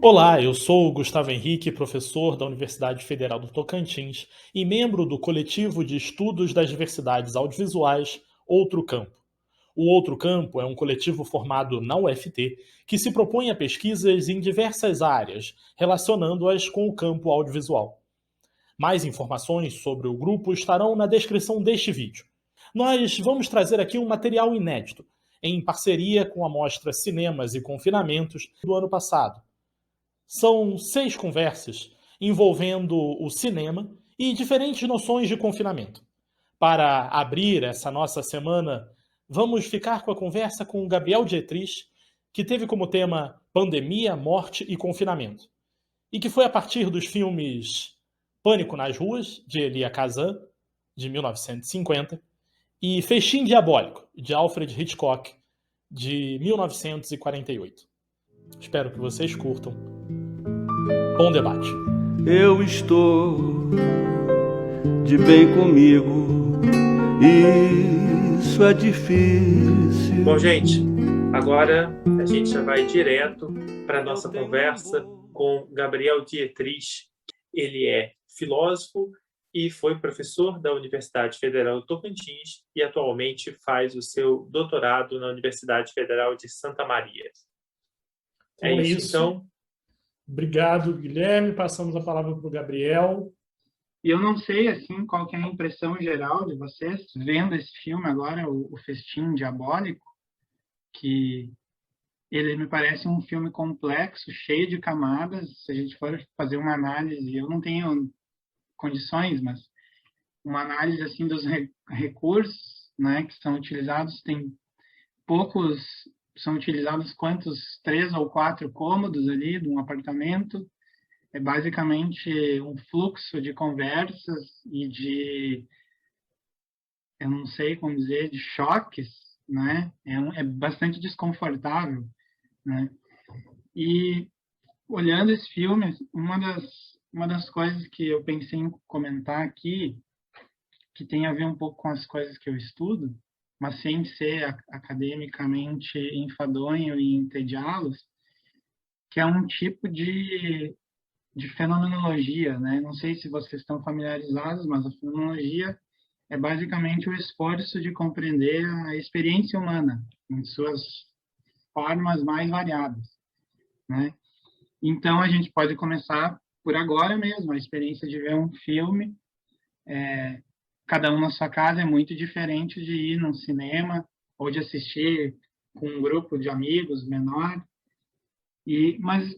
Olá, eu sou o Gustavo Henrique, professor da Universidade Federal do Tocantins e membro do coletivo de estudos das diversidades audiovisuais Outro Campo. O Outro Campo é um coletivo formado na UFT que se propõe a pesquisas em diversas áreas, relacionando-as com o campo audiovisual. Mais informações sobre o grupo estarão na descrição deste vídeo. Nós vamos trazer aqui um material inédito, em parceria com a mostra Cinemas e Confinamentos do ano passado. São 6 conversas envolvendo o cinema e diferentes noções de confinamento. Para abrir essa nossa semana, vamos ficar com a conversa com Gabriel Dietrich, que teve como tema Pandemia, Morte e Confinamento, e que foi a partir dos filmes Pânico nas Ruas, de Elia Kazan, de 1950, e Festim Diabólico, de Alfred Hitchcock, de 1948. Espero que vocês curtam. Bom debate. Eu estou de bem comigo, isso é difícil. Bom, gente, agora a gente já vai direto para a nossa conversa com Gabriel Dietrich. Ele é filósofo e foi professor da Universidade Federal do Tocantins e atualmente faz o seu doutorado na Universidade Federal de Santa Maria. É isso. Então, obrigado, Guilherme. Passamos a palavra para o Gabriel. E eu não sei, assim, qual que é a impressão geral de vocês, vendo esse filme agora, o Festim Diabólico, que ele me parece um filme complexo, cheio de camadas. Se a gente for fazer uma análise, eu não tenho condições, mas uma análise, assim, dos recursos, né, que são utilizados, tem poucos, são utilizados quantos? 3 ou 4 cômodos ali de um apartamento. É basicamente um fluxo de conversas e de, eu não sei como dizer, de choques, né? É bastante desconfortável, né? E olhando esse filme, uma das coisas que eu pensei em comentar aqui, que tem a ver um pouco com as coisas que eu estudo, mas sem ser academicamente enfadonho e entediá-los, que é um tipo de fenomenologia, né? Não sei se vocês estão familiarizados, mas a fenomenologia é basicamente o esforço de compreender a experiência humana em suas formas mais variadas, né? Então, a gente pode começar por agora mesmo, a experiência de ver um filme, cada um na sua casa é muito diferente de ir num cinema ou de assistir com um grupo de amigos menor. Mas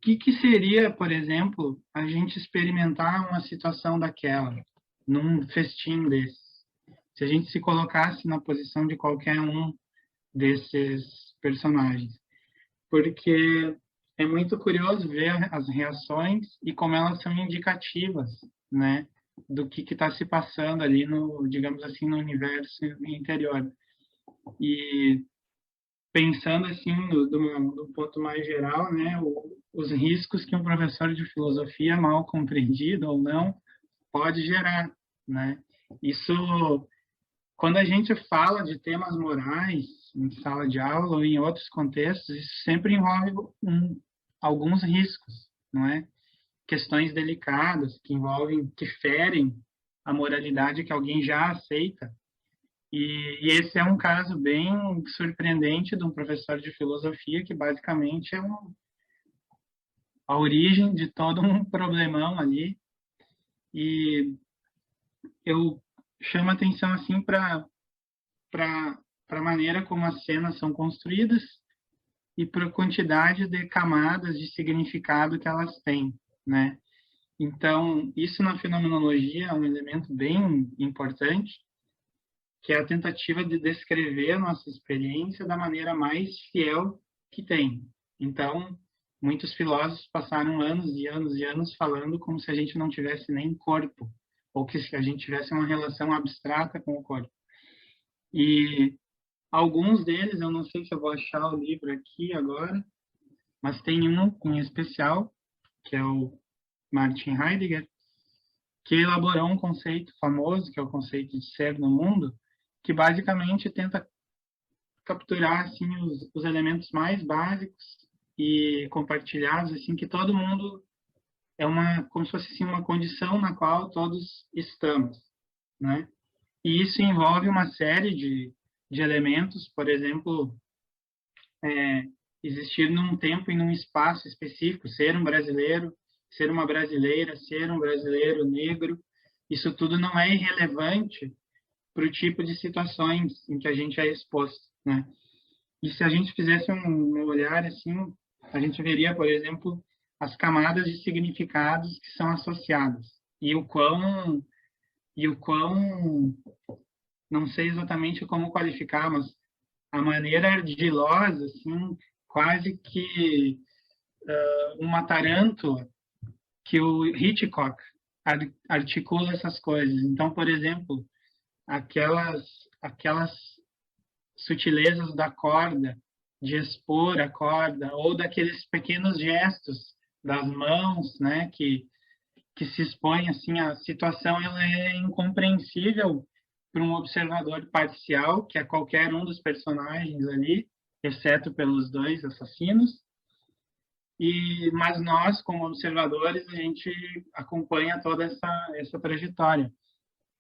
que seria, por exemplo, a gente experimentar uma situação daquela, num festim desse? Se a gente se colocasse na posição de qualquer um desses personagens. Porque é muito curioso ver as reações e como elas são indicativas, né, do que está se passando ali no, digamos assim, no universo interior. E pensando assim do ponto mais geral, né, os riscos que um professor de filosofia mal compreendido ou não pode gerar, né? Isso, quando a gente fala de temas morais em sala de aula ou em outros contextos, isso sempre envolve alguns riscos, não é? Questões delicadas que envolvem, que ferem a moralidade que alguém já aceita. E esse é um caso bem surpreendente de um professor de filosofia que basicamente é a origem de todo um problemão ali. E eu chamo a atenção assim para a maneira como as cenas são construídas e para a quantidade de camadas de significado que elas têm, né? Então, isso na fenomenologia é um elemento bem importante, que é a tentativa de descrever a nossa experiência da maneira mais fiel que tem. Então, muitos filósofos passaram anos e anos e anos falando como se a gente não tivesse nem corpo, ou que a gente tivesse uma relação abstrata com o corpo. E alguns deles, eu não sei se eu vou achar o livro aqui agora, mas tem um em especial, que é o Martin Heidegger, que elaborou um conceito famoso, que é o conceito de ser no mundo, que basicamente tenta capturar assim os elementos mais básicos e compartilhados, assim, que todo mundo é como se fosse assim, uma condição na qual todos estamos, né? E isso envolve uma série de elementos, por exemplo, existir num tempo e num espaço específico, ser um brasileiro, ser uma brasileira, ser um brasileiro negro, isso tudo não é irrelevante para o tipo de situações em que a gente é exposto, né? E se a gente fizesse um olhar assim, a gente veria, por exemplo, as camadas de significados que são associadas e o quão não sei exatamente como qualificar, mas a maneira ardilosa, assim, quase que uma tarântula que o Hitchcock articula essas coisas. Então, por exemplo, aquelas sutilezas da corda, de expor a corda, ou daqueles pequenos gestos das mãos, né, que se expõem assim, a situação ela é incompreensível para um observador parcial, que é qualquer um dos personagens ali, exceto pelos dois assassinos. Mas nós, como observadores, a gente acompanha toda essa trajetória.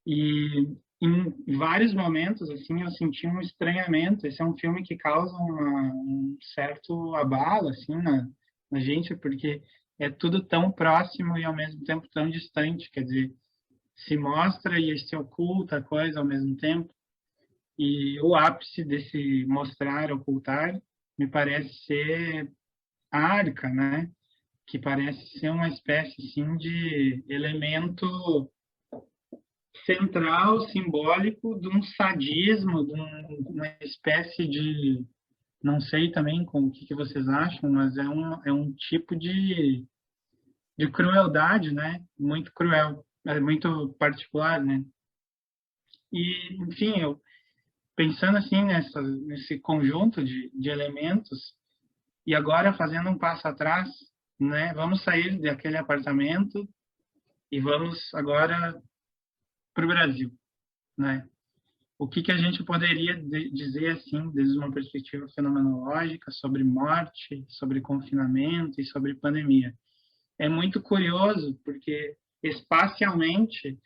E em vários momentos, assim, eu senti um estranhamento. Esse é um filme que causa um certo abalo, assim, na gente, porque é tudo tão próximo e ao mesmo tempo tão distante. Quer dizer, se mostra e se oculta a coisa ao mesmo tempo. E o ápice desse mostrar, ocultar, me parece ser a Arca, né? Que parece ser uma espécie, assim, de elemento central, simbólico, de um sadismo, de uma espécie de... Não sei também com o que vocês acham, mas é um tipo de crueldade, né? Muito cruel, é muito particular, né? E, enfim, eu pensando assim nesse conjunto de elementos, e agora fazendo um passo atrás, né? Vamos sair daquele apartamento e vamos agora para o Brasil, né? O que a gente poderia dizer assim, desde uma perspectiva fenomenológica, sobre morte, sobre confinamento e sobre pandemia? É muito curioso, porque espacialmente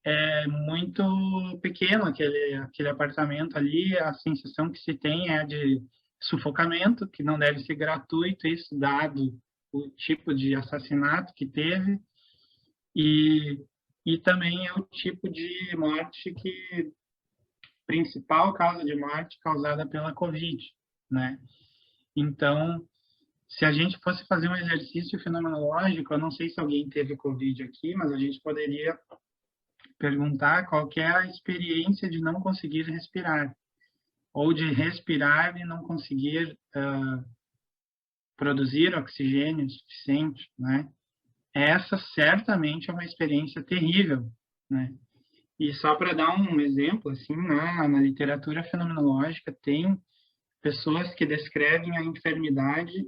é muito pequeno aquele apartamento ali, a sensação que se tem é de sufocamento, que não deve ser gratuito, isso dado o tipo de assassinato que teve, e também é o tipo de morte principal causa de morte causada pela Covid, né? Então, se a gente fosse fazer um exercício fenomenológico, eu não sei se alguém teve Covid aqui, mas a gente poderia perguntar qual que é a experiência de não conseguir respirar, ou de respirar e não conseguir produzir oxigênio suficiente, né? Essa certamente é uma experiência terrível, né? E só para dar um exemplo, assim, na literatura fenomenológica tem pessoas que descrevem a enfermidade,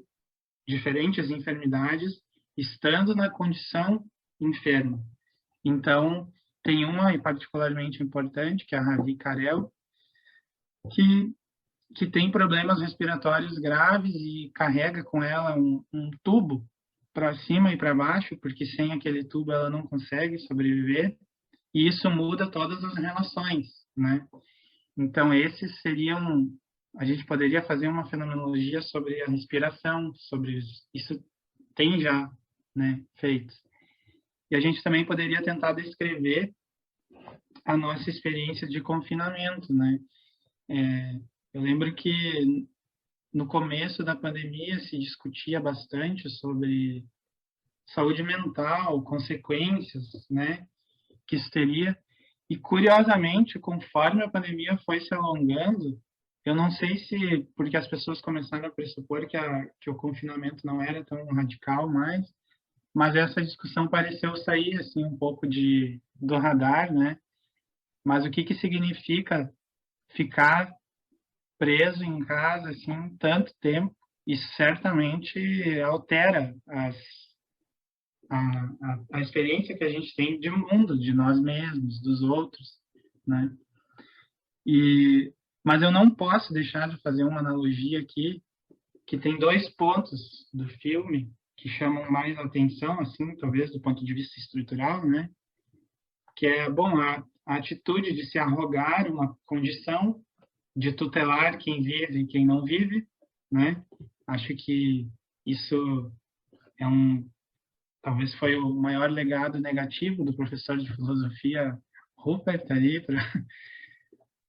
diferentes enfermidades, estando na condição enferma. Então, tem uma particularmente importante, que é a Ravi Carel, que tem problemas respiratórios graves e carrega com ela um tubo para cima e para baixo, porque sem aquele tubo ela não consegue sobreviver, e isso muda todas as relações, né? Então, esses seriam... A gente poderia fazer uma fenomenologia sobre a respiração, sobre isso tem já, né, feito. E a gente também poderia tentar descrever a nossa experiência de confinamento, né? Eu lembro que no começo da pandemia se discutia bastante sobre saúde mental, consequências, né, que isso teria. E, curiosamente, conforme a pandemia foi se alongando, eu não sei se porque as pessoas começaram a pressupor que o confinamento não era tão radical mais, mas essa discussão pareceu sair assim um pouco do radar, né? Mas o que significa ficar preso em casa assim tanto tempo? Isso certamente altera a experiência que a gente tem de mundo, de nós mesmos, dos outros, né? Mas eu não posso deixar de fazer uma analogia aqui que tem 2 pontos do filme que chamam mais atenção, assim, talvez do ponto de vista estrutural, né? Que é, bom, a atitude de se arrogar uma condição de tutelar quem vive e quem não vive, né? Acho que isso é talvez foi o maior legado negativo do professor de filosofia Rupert ali.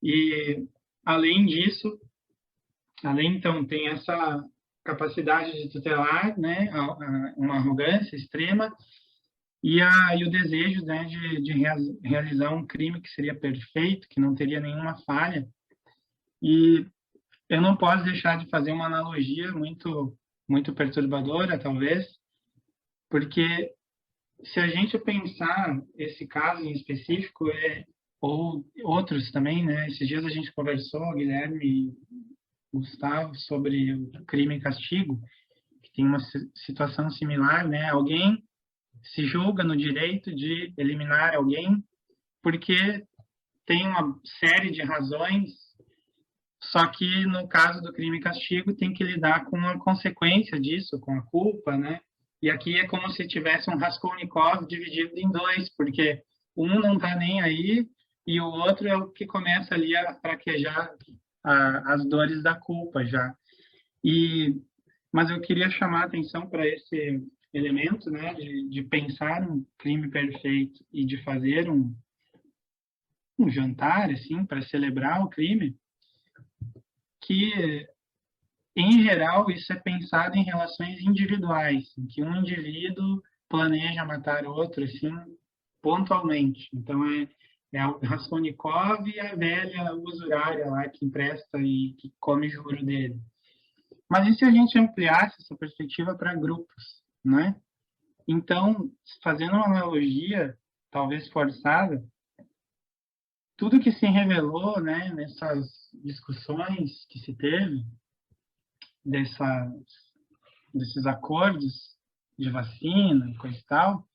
E, além disso, então, tem essa capacidade de tutelar, né? Uma arrogância extrema e o desejo, né, de realizar um crime que seria perfeito, que não teria nenhuma falha. E eu não posso deixar de fazer uma analogia muito perturbadora, talvez, porque se a gente pensar esse caso em específico, ou outros também, né? Esses dias a gente conversou, Guilherme e Gustavo, sobre o crime e castigo, que tem uma situação similar, né? Alguém se julga no direito de eliminar alguém porque tem uma série de razões, só que no caso do crime e castigo tem que lidar com a consequência disso, com a culpa, né? E aqui é como se tivesse um Raskolnikov dividido em 2, porque um não está nem aí e o outro é o que começa ali a fraquejar as dores da culpa já. Mas eu queria chamar a atenção para esse elemento, né, de pensar um crime perfeito e de fazer um jantar, assim, para celebrar o crime, que, em geral, isso é pensado em relações individuais, em que um indivíduo planeja matar outro, assim, pontualmente. Então, é o Raskolnikov e a velha usurária lá que empresta e que come juro dele. Mas e se a gente ampliasse essa perspectiva para grupos, né? Então, fazendo uma analogia, talvez forçada, tudo que se revelou, né, nessas discussões que se teve, desses acordos de vacina, coisa e tal,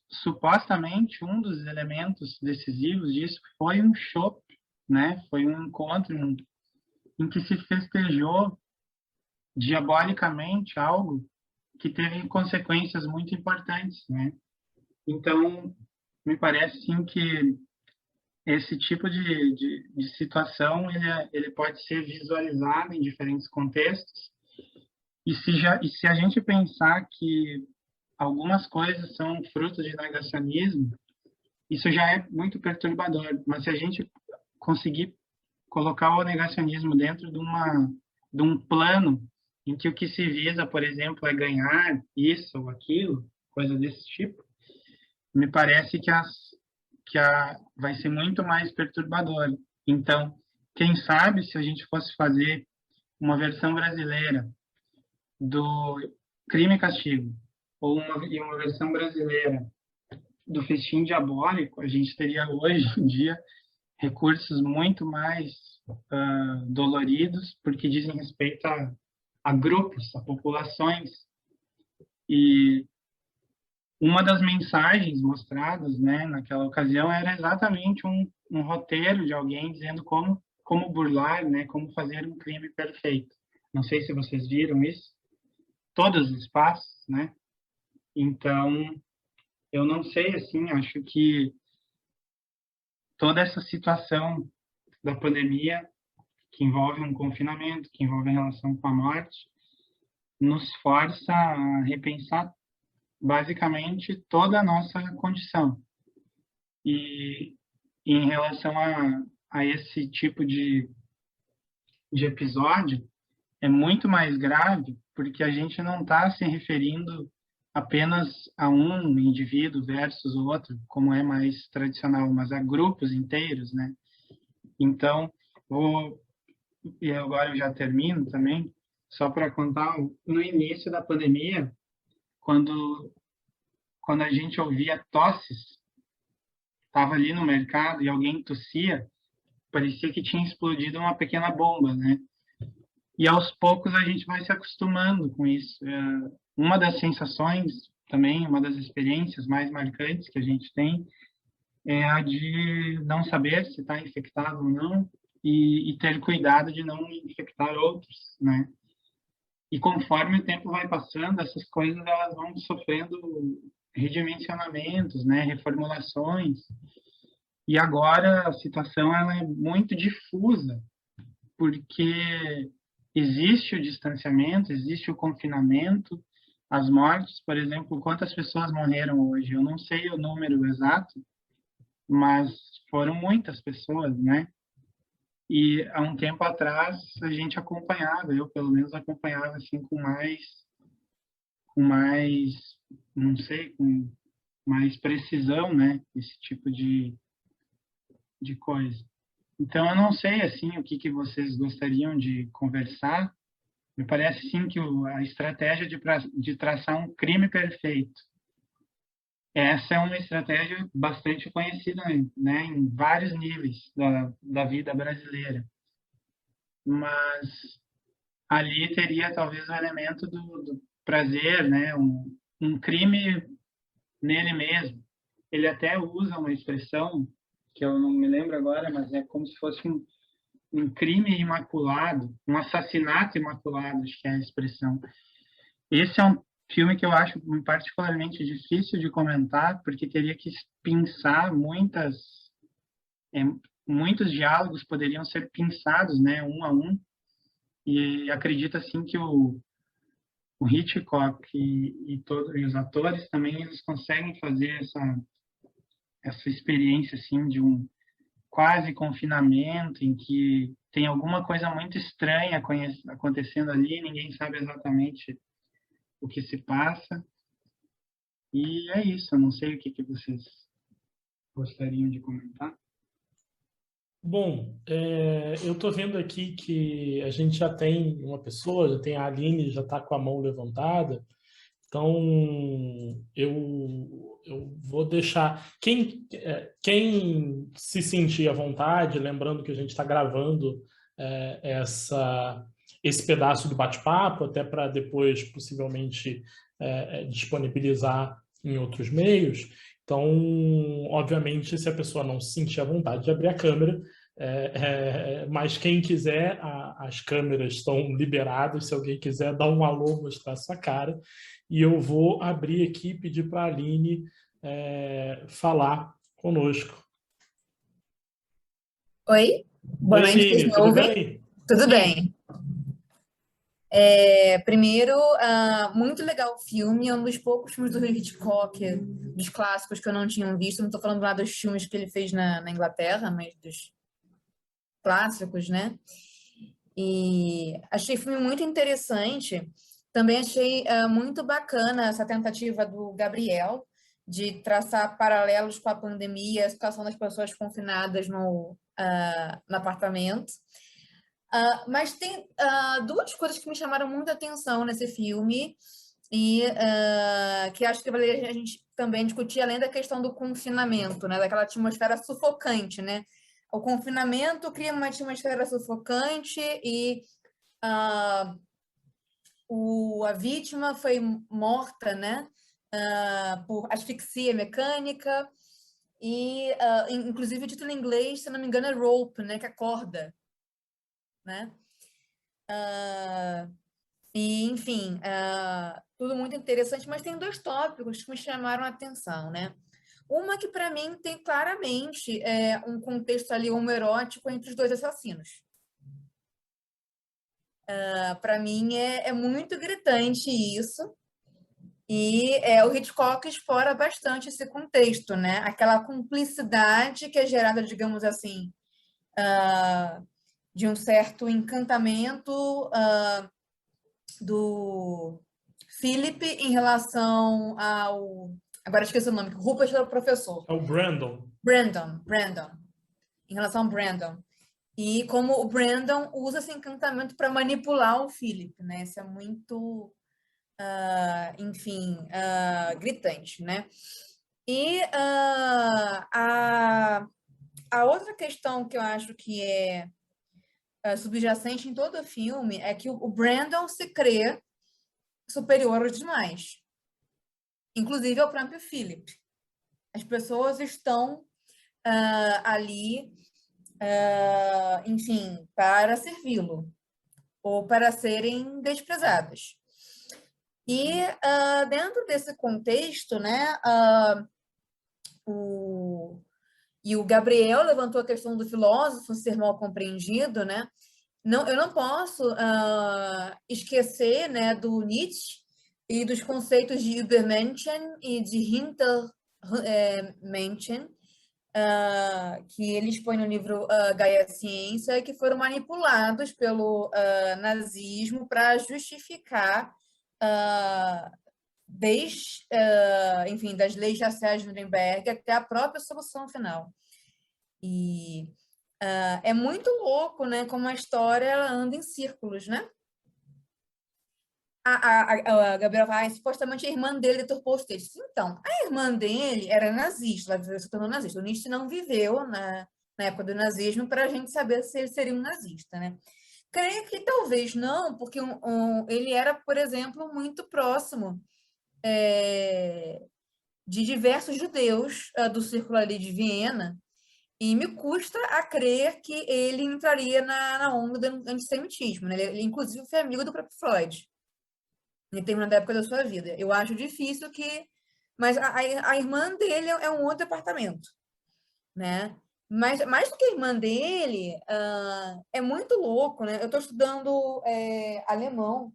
supostamente, um dos elementos decisivos disso foi um chope, né? Foi um encontro em que se festejou diabolicamente algo que teve consequências muito importantes, né? Então, me parece sim que esse tipo de situação ele pode ser visualizado em diferentes contextos. E se a gente pensar que algumas coisas são fruto de negacionismo, isso já é muito perturbador. Mas se a gente conseguir colocar o negacionismo dentro de um plano em que o que se visa, por exemplo, é ganhar isso ou aquilo, coisa desse tipo, me parece que vai ser muito mais perturbador. Então, quem sabe se a gente fosse fazer uma versão brasileira do Crime e Castigo ou uma versão brasileira do Festim Diabólico, a gente teria hoje em dia recursos muito mais doloridos, porque dizem respeito a grupos, a populações. E uma das mensagens mostradas, né, naquela ocasião era exatamente um roteiro de alguém dizendo como burlar, né, como fazer um crime perfeito. Não sei se vocês viram isso. Todos os espaços, né? Então, eu não sei, assim, acho que toda essa situação da pandemia, que envolve um confinamento, que envolve a relação com a morte, nos força a repensar basicamente toda a nossa condição. E em relação a esse tipo de episódio, é muito mais grave porque a gente não está se referindo apenas a um indivíduo versus o outro, como é mais tradicional, mas a grupos inteiros, né? Então, e agora eu já termino também, só para contar, no início da pandemia, quando a gente ouvia tosses, estava ali no mercado e alguém tossia, parecia que tinha explodido uma pequena bomba, né? E aos poucos a gente vai se acostumando com isso. Uma das sensações também, uma das experiências mais marcantes que a gente tem é a de não saber se está infectado ou não e ter cuidado de não infectar outros, né? E conforme o tempo vai passando, essas coisas elas vão sofrendo redimensionamentos, né, reformulações. E agora a situação ela é muito difusa, porque existe o distanciamento, existe o confinamento, as mortes, por exemplo, quantas pessoas morreram hoje? Eu não sei o número exato, mas foram muitas pessoas, né? E há um tempo atrás a gente acompanhava, eu pelo menos acompanhava assim com mais, não sei, com mais precisão, né? Esse tipo de coisa. Então eu não sei assim o que vocês gostariam de conversar. Me parece sim que a estratégia de traçar um crime perfeito, essa é uma estratégia bastante conhecida, né, em vários níveis da vida brasileira. Mas ali teria talvez o elemento do prazer, né, um crime nele mesmo. Ele até usa uma expressão que eu não me lembro agora, mas é como se fosse um crime imaculado, um assassinato imaculado, acho que é a expressão. Esse é um filme que eu acho particularmente difícil de comentar, porque teria que pensar muitos diálogos poderiam ser pensados, né, um a um, e acredito assim que o Hitchcock e os atores também eles conseguem fazer essa experiência assim de um quase confinamento em que tem alguma coisa muito estranha acontecendo ali, ninguém sabe exatamente o que se passa. E é isso, eu não sei o que vocês gostariam de comentar. Bom, eu estou vendo aqui que a gente já tem uma pessoa, já tem a Aline, já está com a mão levantada. Então, eu vou deixar. Quem se sentir à vontade, lembrando que a gente está gravando esse pedaço do bate-papo, até para depois, possivelmente, disponibilizar em outros meios. Então, obviamente, se a pessoa não se sentir à vontade de abrir a câmera, mas quem quiser, as câmeras estão liberadas. Se alguém quiser dar um alô, mostrar sua cara. E eu vou abrir aqui e pedir para a Aline falar conosco. Oi, boa Oi, noite, vocês Aline, me tudo ouvem? bem? Tudo Sim. bem. Primeiro, muito legal o filme, é um dos poucos filmes do Hitchcock, dos clássicos que eu não tinha visto. Não estou falando lá dos filmes que ele fez na Inglaterra, mas dos clássicos, né? E achei o filme muito interessante. Também achei muito bacana essa tentativa do Gabriel de traçar paralelos com a pandemia, a situação das pessoas confinadas no apartamento. Mas tem duas coisas que me chamaram muita atenção nesse filme e que acho que valeria a gente também discutir, além da questão do confinamento, né? Daquela atmosfera sufocante, né? O confinamento cria uma atmosfera sufocante e a vítima foi morta, né? Por asfixia mecânica e, inclusive, o título em inglês, se não me engano, é rope, né? Que é corda, né? E, enfim, tudo muito interessante, mas tem dois tópicos que me chamaram a atenção, né? Uma que, para mim, tem claramente um contexto ali homoerótico entre os dois assassinos. Para mim, é muito gritante isso. E o Hitchcock explora bastante esse contexto, né? Aquela cumplicidade que é gerada, digamos assim, de um certo encantamento do Philip em relação ao... Agora esqueci o nome, que Rupert é o professor. É o Brandon. Brandon. Em relação ao Brandon. E como o Brandon usa esse encantamento para manipular o Philip, né? Isso é muito, enfim, gritante, né? E a outra questão que eu acho que é subjacente em todo o filme é que o Brandon se crê superior aos demais, inclusive ao próprio Philip. As pessoas estão ali enfim, para servi-lo ou para serem desprezadas. E dentro desse contexto, né, o Gabriel levantou a questão do filósofo ser mal compreendido, né? Eu não posso esquecer, né, do Nietzsche e dos conceitos de Übermenschen e de Hintermenschen, que ele expõe no livro Gaia Ciência, que foram manipulados pelo nazismo para justificar, enfim, das leis raciais de Nuremberg até a própria solução final. E é muito louco, né, como a história ela anda em círculos, né? A Gabriela vai, supostamente a irmã dele deturpou os textos. Então, a irmã dele era nazista, ela se tornou nazista. O Nietzsche não viveu na época do nazismo para a gente saber se ele seria um nazista, né? Creio que talvez não, porque ele era, por exemplo, muito próximo de diversos judeus do círculo ali de Viena, e me custa a crer que ele entraria na onda do antissemitismo, né? Ele, inclusive, foi amigo do próprio Freud em determinada época da sua vida. Eu acho difícil que... Mas a irmã dele é um outro departamento, né? Mas mais do que a irmã dele, é muito louco, né? Eu estou estudando alemão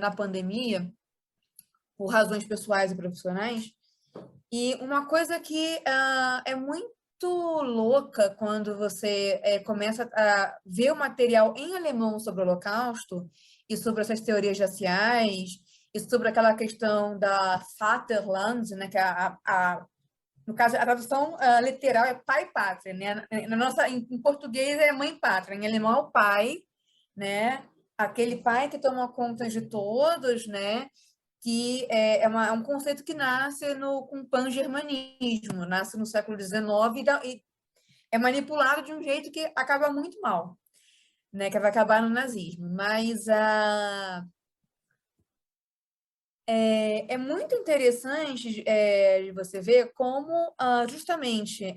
na pandemia, por razões pessoais e profissionais, e uma coisa que é muito louca quando você começa a ver o material em alemão sobre o Holocausto e sobre essas teorias raciais e sobre aquela questão da Vaterland, né, que no caso, a tradução literal é pai e pátria, né? Em português é mãe e pátria, em alemão é o pai, né? Aquele pai que toma conta de todos, né? Que é um conceito que nasce com o pan-germanismo, nasce no século XIX e é manipulado de um jeito que acaba muito mal, né? Que vai acabar no nazismo. Mas é muito interessante de você ver como justamente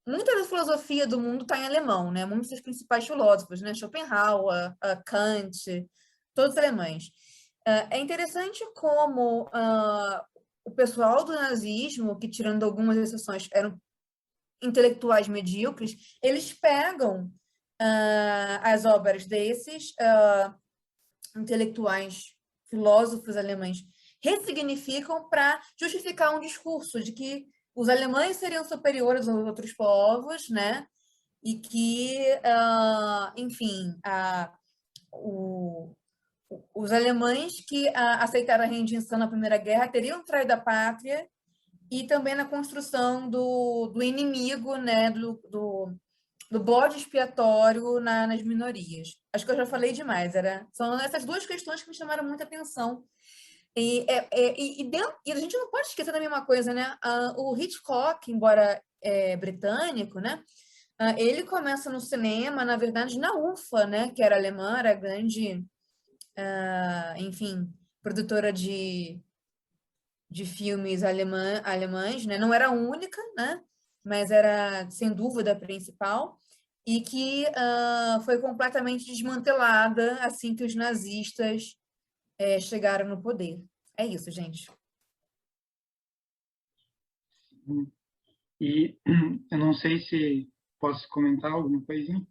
muita da filosofia do mundo está em alemão, né? Muitos dos principais filósofos, né? Schopenhauer, Kant, todos alemães. É interessante como o pessoal do nazismo, que tirando algumas exceções eram intelectuais medíocres, eles pegam as obras desses intelectuais, filósofos alemães, ressignificam para justificar um discurso de que os alemães seriam superiores aos outros povos, né? E que, enfim, os alemães que aceitaram a rendição na Primeira Guerra teriam traído a pátria e também na construção do inimigo, né? Do bode expiatório nas minorias. Acho que eu já falei demais. São essas duas questões que me chamaram muita atenção. E a gente não pode esquecer da mesma coisa, né? O Hitchcock, embora britânico, né? Ele começa no cinema, na verdade, na UFA, né? Que era alemã, era grande, enfim, produtora de filmes alemães, né? Não era a única, né? Mas era, sem dúvida, a principal, e que foi completamente desmantelada assim que os nazistas chegaram no poder. É isso, gente. E eu não sei se posso comentar alguma coisinha.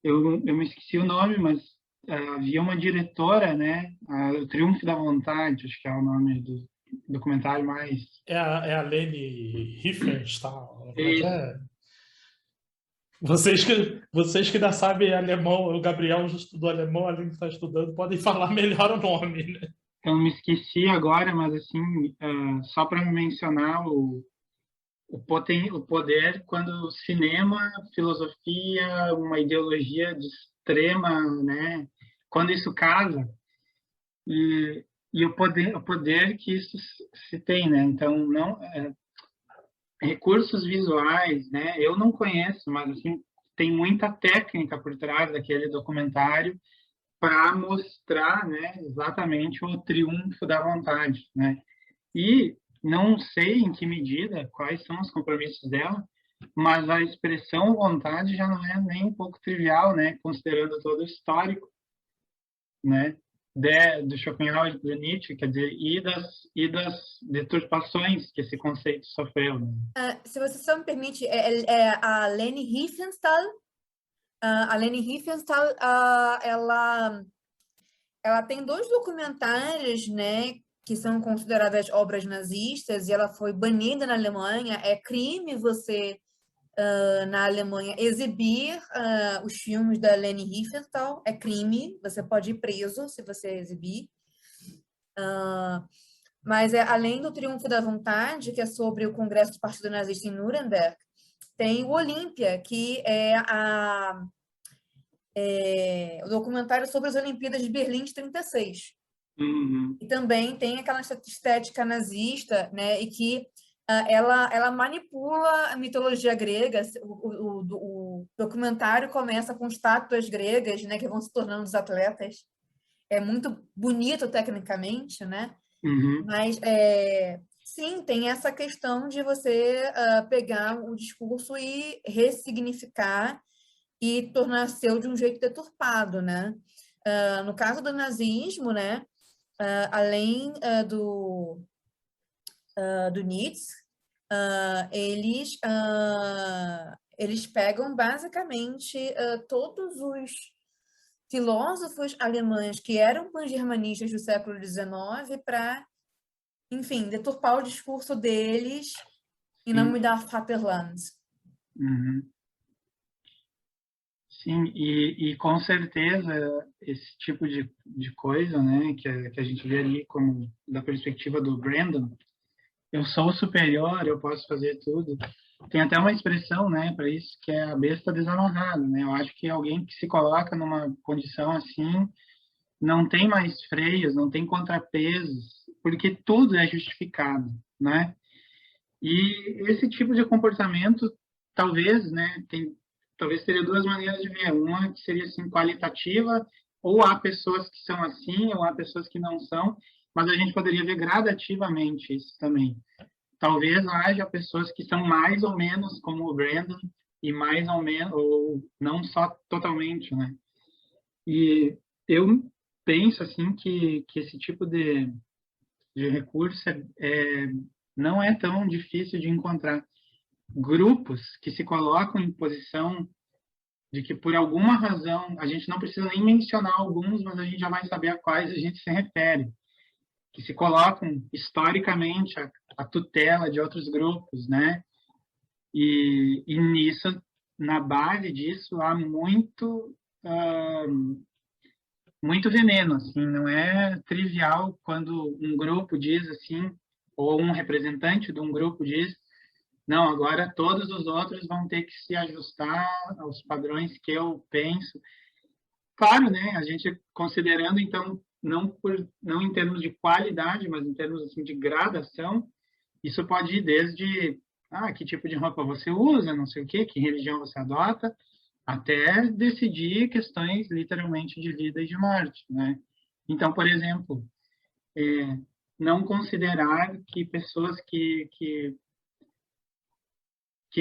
Eu me esqueci o nome, mas havia uma diretora, né? O Triunfo da Vontade, acho que é o nome do documentário mais... É a Leni Riefenstahl. Como é que Isso. é? Vocês que ainda sabem alemão, o Gabriel já estudou alemão, além de estar estudando, podem falar melhor o nome, né? Eu me esqueci agora, mas assim, só para mencionar o poder quando cinema, filosofia, uma ideologia de extrema, né? Quando isso casa e o poder que isso se tem, né? Então, não recursos visuais, né? Eu não conheço, mas assim tem muita técnica por trás daquele documentário para mostrar, né, exatamente o triunfo da vontade, né? E não sei em que medida, quais são os compromissos dela, mas a expressão vontade já não é nem um pouco trivial, né? Considerando todo o histórico, né? Do Schopenhauer e do Nietzsche, quer dizer, e das deturpações que esse conceito sofreu. Né? Se você só me permite, é a Leni Riefenstahl. A Leni Riefenstahl, ela tem 2 documentários, né, que são consideradas obras nazistas, e ela foi banida na Alemanha. É crime você, na Alemanha, exibir os filmes da Leni Riefenstahl. É crime, você pode ir preso se você exibir. Mas além do Triunfo da Vontade, que é sobre o Congresso do Partido Nazista em Nuremberg, tem o Olímpia, que é o documentário sobre as Olimpíadas de Berlim de 36. Uhum. E também tem aquela estética nazista, né, e que ela manipula a mitologia grega. O documentário começa com estátuas gregas, né, que vão se tornando os atletas. É muito bonito tecnicamente, né? Uhum. Mas, sim, tem essa questão de você pegar o discurso e ressignificar e tornar seu de um jeito deturpado, né? No caso do nazismo, né? Além do Nietzsche, eles pegam basicamente todos os filósofos alemães que eram pan-germanistas do século XIX para, enfim, deturpar o discurso deles em nome da Vaterland. Uhum. Sim, e com certeza esse tipo de coisa, né, que a gente vê ali como da perspectiva do Brandon, eu sou o superior, eu posso fazer tudo. Tem até uma expressão, né, para isso, que é a besta desamarrada, né? Eu acho que alguém que se coloca numa condição assim não tem mais freios, não tem contrapesos, porque tudo é justificado, né? E esse tipo de comportamento, talvez, né, talvez teria 2 maneiras de ver. Uma que seria assim qualitativa, ou há pessoas que são assim, ou há pessoas que não são, mas a gente poderia ver gradativamente isso também. Talvez haja pessoas que são mais ou menos como o Brandon, e mais ou menos, ou não só totalmente, né? E eu penso assim que esse tipo de recurso não é tão difícil de encontrar. Grupos que se colocam em posição de que, por alguma razão, a gente não precisa nem mencionar alguns, mas a gente já vai saber a quais a gente se refere, que se colocam historicamente a tutela de outros grupos, né? E nisso, na base disso, há muito muito veneno, assim, não é trivial quando um grupo diz assim, ou um representante de um grupo diz, não, agora todos os outros vão ter que se ajustar aos padrões que eu penso. Claro, né, a gente considerando, então, não em termos de qualidade, mas em termos assim, de gradação, isso pode ir desde que tipo de roupa você usa, não sei o quê, que religião você adota, até decidir questões literalmente de vida e de morte, né? Então, por exemplo, não considerar que pessoas que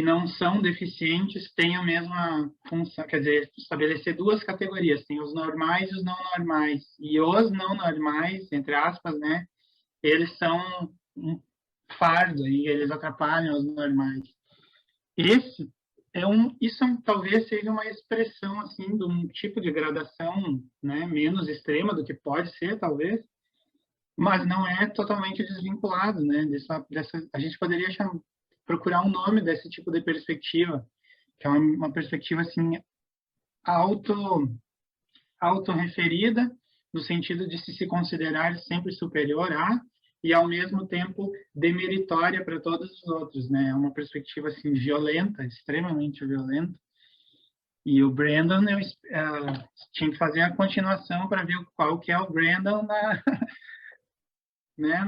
não são deficientes têm a mesma função, quer dizer, estabelecer 2 categorias, tem os normais e os não normais. E os não normais, entre aspas, né, eles são um fardo e eles atrapalham os normais. Talvez seja uma expressão assim de um tipo de gradação, né, menos extrema do que pode ser, talvez, mas não é totalmente desvinculado, né, a gente poderia procurar um nome desse tipo de perspectiva, que é uma perspectiva assim autorreferida, no sentido de se considerar sempre superior a, e ao mesmo tempo demeritória para todos os outros, né? É uma perspectiva assim violenta, extremamente violenta. E o Brandon, eu tinha que fazer a continuação para ver qual que é o Brandon né?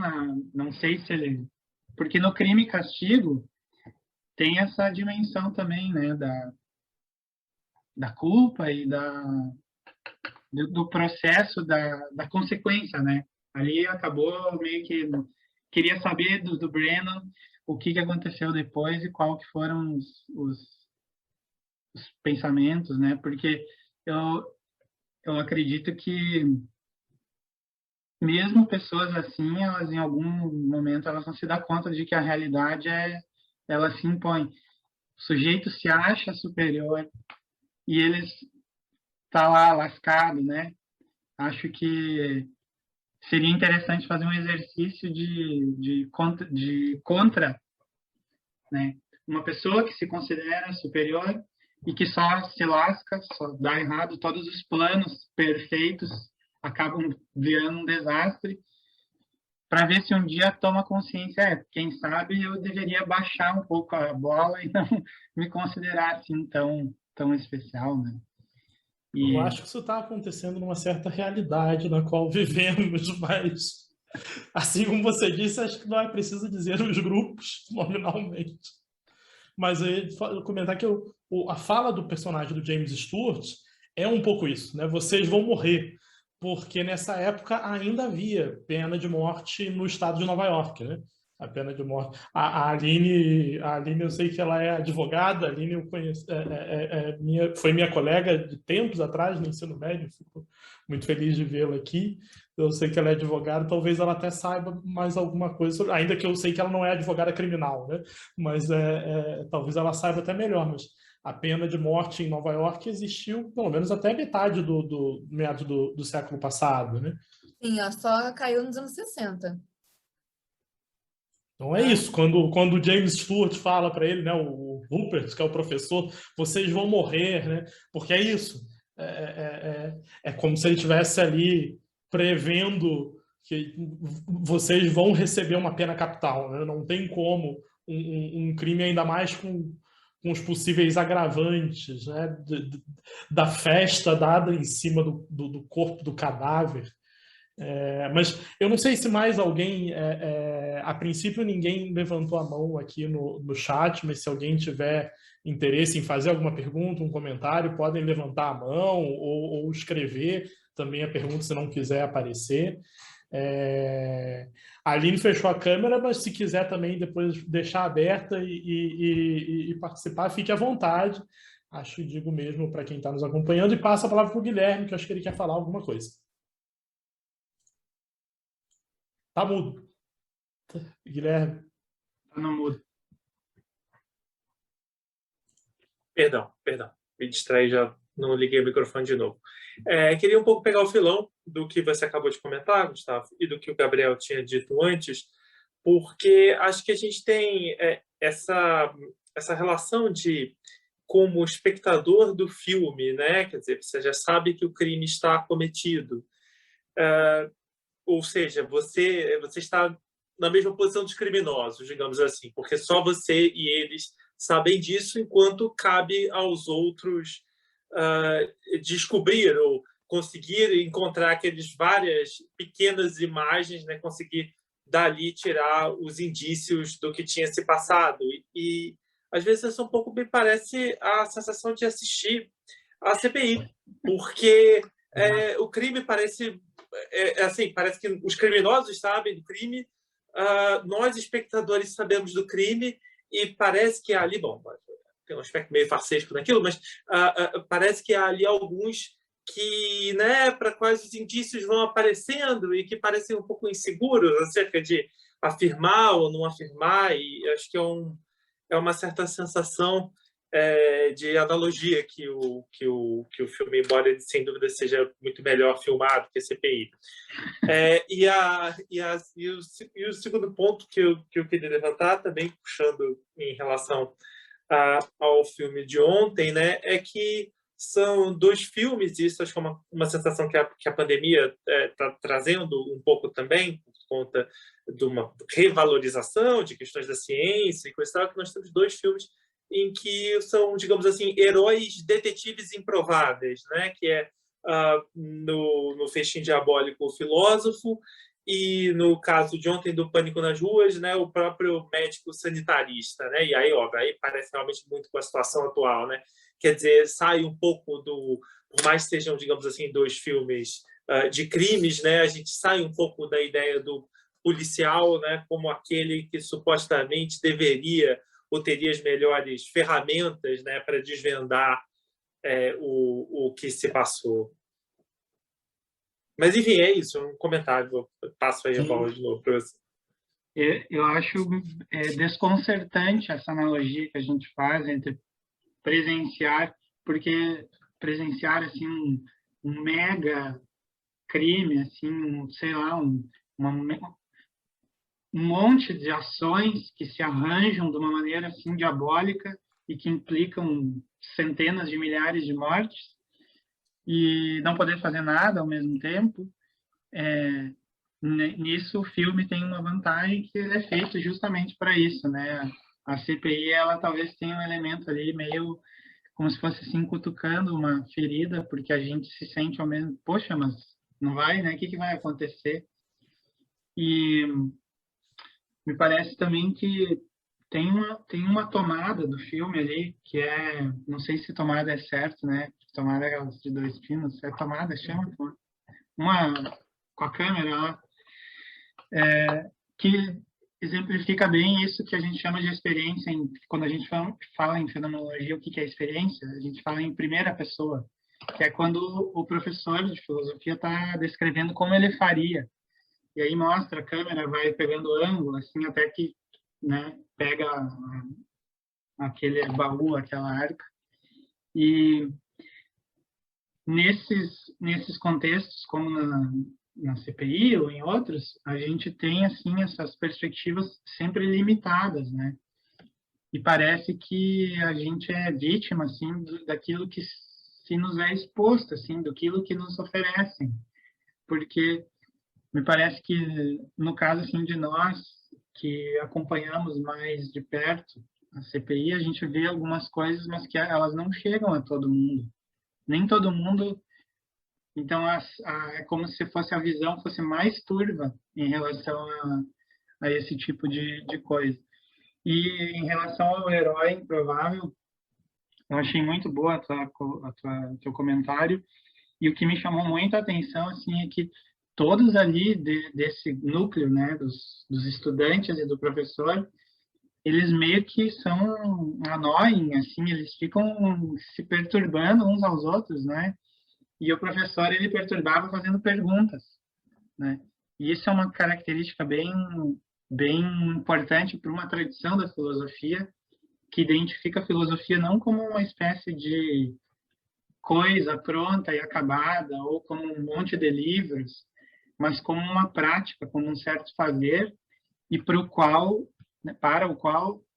Não sei se ele, porque no Crime e Castigo tem essa dimensão também, né? Da culpa e do processo da consequência, né? Ali acabou meio que queria saber do Brennan o que aconteceu depois e qual que foram os pensamentos, né? Porque eu acredito que mesmo pessoas assim, elas em algum momento elas vão se dar conta de que a realidade ela se impõe. O sujeito se acha superior e ele está lá lascado, né? Acho que seria interessante fazer um exercício de contra, né? Uma pessoa que se considera superior e que só se lasca, só dá errado, todos os planos perfeitos acabam virando um desastre, para ver se um dia toma consciência, quem sabe eu deveria baixar um pouco a bola e não me considerar assim tão especial, né? Eu acho que isso está acontecendo numa certa realidade na qual vivemos, mas, assim como você disse, acho que não é preciso dizer os grupos nominalmente. Mas eu ia comentar que a fala do personagem do James Stewart é um pouco isso, né? Vocês vão morrer, porque nessa época ainda havia pena de morte no estado de Nova York, né? A pena de morte. A Aline, eu sei que ela é advogada, a Aline eu conheço, foi minha colega de tempos atrás no ensino médio, fico muito feliz de vê-la aqui. Eu sei que ela é advogada, talvez ela até saiba mais alguma coisa, ainda que eu sei que ela não é advogada criminal, né? Mas talvez ela saiba até melhor. Mas a pena de morte em Nova York existiu pelo menos até metade do meados do século passado, né? Sim, ó, só caiu nos anos 60. Então é isso, quando o James Stewart fala para ele, né, o Rupert, que é o professor, vocês vão morrer, né? Porque é isso, é como se ele estivesse ali prevendo que vocês vão receber uma pena capital, né? Não tem como um crime, ainda mais com os possíveis agravantes, né, da festa dada em cima do corpo do cadáver. Mas eu não sei se mais alguém, a princípio ninguém levantou a mão aqui no chat, mas se alguém tiver interesse em fazer alguma pergunta, um comentário, podem levantar a mão ou escrever também a pergunta se não quiser aparecer. A Aline fechou a câmera, mas se quiser também depois deixar aberta e participar, fique à vontade. Acho que digo mesmo para quem está nos acompanhando, e passo a palavra para o Guilherme, que eu acho que ele quer falar alguma coisa. Tá mudo. Guilherme. Tá no mudo. Perdão. Me distraí, já não liguei o microfone de novo. Queria um pouco pegar o filão do que você acabou de comentar, Gustavo, e do que o Gabriel tinha dito antes, porque acho que a gente tem essa relação de, como espectador do filme, né? Quer dizer, você já sabe que o crime está cometido. Ou seja, você está na mesma posição dos criminosos, digamos assim, porque só você e eles sabem disso, enquanto cabe aos outros descobrir ou conseguir encontrar aquelas várias pequenas imagens, né, conseguir dali tirar os indícios do que tinha se passado. E às vezes isso um pouco me parece a sensação de assistir a CPI, porque o crime parece assim, parece que os criminosos sabem do crime, nós espectadores sabemos do crime, e parece que há ali, bom, tem um aspecto meio farsesco naquilo, mas parece que há ali alguns que, né, para quais os indícios vão aparecendo e que parecem um pouco inseguros acerca de afirmar ou não afirmar, e acho que é uma certa sensação de analogia que o filme, embora ele, sem dúvida, seja muito melhor filmado que a CPI. E o segundo ponto que eu queria levantar, também puxando em relação ao filme de ontem, né, é que são dois filmes, e isso acho que é uma sensação que a pandemia está trazendo um pouco também, por conta de uma revalorização de questões da ciência e coisa tal, que nós temos dois filmes em que são, digamos assim, heróis detetives improváveis, né? Que é no Festim Diabólico, o filósofo, e no caso de ontem do Pânico nas Ruas, né, o próprio médico sanitarista, né? E aí, óbvio, aí parece realmente muito com a situação atual, né? Quer dizer, sai um pouco por mais que sejam, digamos assim, dois filmes de crimes, né? A gente sai um pouco da ideia do policial, né, como aquele que supostamente deveria ou teria as melhores ferramentas, né, para desvendar o que se passou. Mas, enfim, é isso. Um comentário. Eu passo aí a bola de novo para você. Eu acho desconcertante essa analogia que a gente faz entre presenciar, porque presenciar assim um mega crime, assim, sei lá, um monte de ações que se arranjam de uma maneira assim diabólica e que implicam centenas de milhares de mortes e não poder fazer nada ao mesmo tempo. Nisso o filme tem uma vantagem que ele é feito justamente para isso, né? A CPI, ela talvez tenha um elemento ali meio como se fosse assim cutucando uma ferida, porque a gente se sente ao mesmo, poxa, mas não vai, né? O que vai acontecer? E me parece também que tem uma tomada do filme ali que não sei se tomada é certo, né? Tomada é de 2 pinos, é tomada, chama uma com a câmera lá, que exemplifica bem isso que a gente chama de experiência. Quando a gente fala em fenomenologia, o que é experiência? A gente fala em primeira pessoa, que é quando o professor de filosofia está descrevendo como ele faria. E aí mostra, a câmera vai pegando ângulo, assim, até que, né, pega aquele baú, aquela arca. E nesses contextos, como na CPI ou em outros, a gente tem assim essas perspectivas sempre limitadas, né? E parece que a gente é vítima assim daquilo que se nos é exposto, assim, daquilo que nos oferecem, porque me parece que no caso assim de nós que acompanhamos mais de perto a CPI, a gente vê algumas coisas, mas que elas não chegam a todo mundo. Nem todo mundo. Então, é como se fosse a visão fosse mais turva em relação a esse tipo de coisa. E em relação ao herói improvável, eu achei muito boa teu comentário. E o que me chamou muita atenção assim, é que todos ali desse núcleo, né, dos estudantes e do professor, eles meio que são annoying, assim, eles ficam se perturbando uns aos outros, né? E o professor, ele perturbava fazendo perguntas, né? E isso é uma característica bem importante para uma tradição da filosofia, que identifica a filosofia não como uma espécie de coisa pronta e acabada, ou como um monte de livros, mas como uma prática, como um certo fazer, e para o qual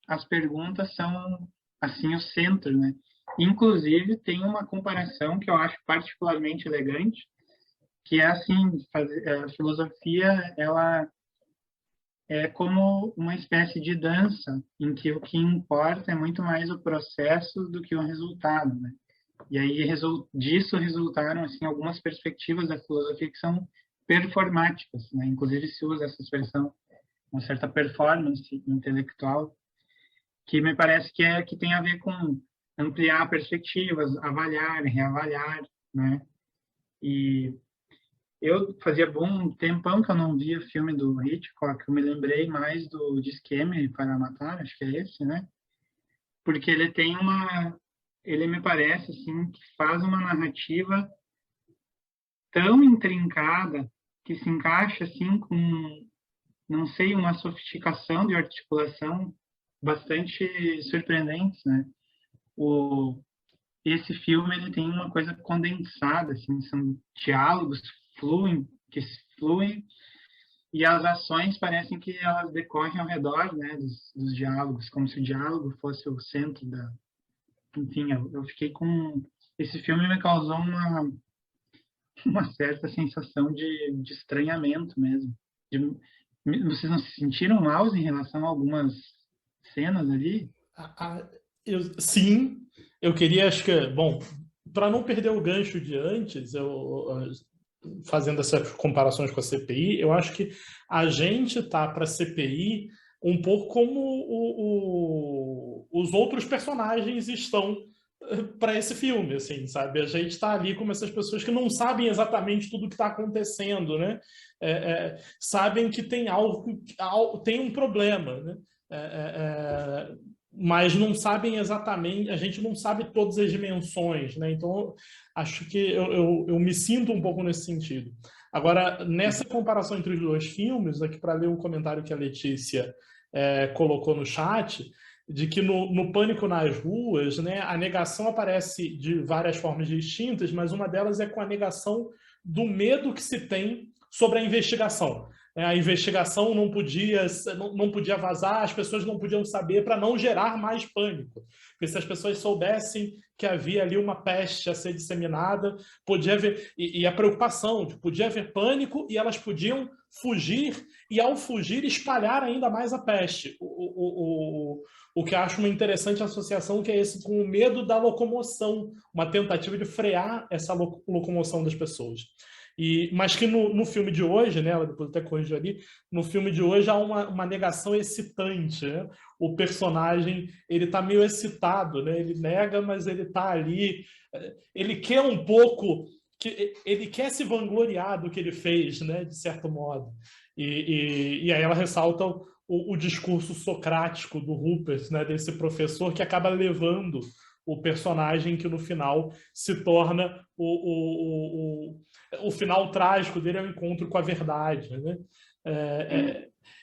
as perguntas são, assim, o centro, né? Inclusive, tem uma comparação que eu acho particularmente elegante, que é assim, a filosofia, ela é como uma espécie de dança, em que o que importa é muito mais o processo do que o resultado, né? E aí, disso resultaram, assim, algumas perspectivas da filosofia que são performáticas, né? Inclusive, se usa essa expressão, uma certa performance intelectual, que me parece que tem a ver com ampliar perspectivas, avaliar, reavaliar, né? E eu fazia bom tempão que eu não via filme do Hitchcock, eu me lembrei mais do De Esquema para Matar, acho que é esse, né? Porque ele me parece assim que faz uma narrativa tão intrincada que se encaixa assim com, não sei, uma sofisticação de articulação bastante surpreendente, né? Esse filme, ele tem uma coisa condensada, assim, são diálogos que fluem, e as ações parecem que elas decorrem ao redor, né, dos diálogos, como se o diálogo fosse o centro da... Enfim, eu fiquei com... Esse filme me causou uma certa sensação de estranhamento mesmo. Vocês não se sentiram mal em relação a algumas cenas ali? Sim, eu queria, acho que, bom, para não perder o gancho de antes, fazendo essas comparações com a CPI, eu acho que a gente tá para a CPI um pouco como os outros personagens estão para esse filme, assim, sabe? A gente está ali como essas pessoas que não sabem exatamente tudo o que está acontecendo, né? Sabem que tem tem um problema, né? Mas não sabem exatamente, a gente não sabe todas as dimensões, né? Então, acho que eu me sinto um pouco nesse sentido. Agora, nessa comparação entre os dois filmes, aqui para ler um comentário que a Letícia colocou no chat, de que no Pânico nas Ruas, né, a negação aparece de várias formas distintas, mas uma delas é com a negação do medo que se tem sobre a investigação. A investigação não podia vazar, as pessoas não podiam saber para não gerar mais pânico. Porque se as pessoas soubessem que havia ali uma peste a ser disseminada, podia haver... E a preocupação, podia haver pânico e elas podiam fugir, e ao fugir espalhar ainda mais a peste. O que eu acho uma interessante associação, que é esse com o medo da locomoção, uma tentativa de frear essa locomoção das pessoas. Mas que no filme de hoje, né, depois até corrigiu ali, no filme de hoje há uma negação excitante, né? O personagem, ele tá meio excitado, né? Ele nega, mas ele tá ali, ele quer um pouco, ele quer se vangloriar do que ele fez, né, de certo modo. E aí ela ressalta o discurso socrático do Rupert, né, desse professor que acaba levando o personagem que no final se torna o final trágico dele é o encontro com a verdade, né?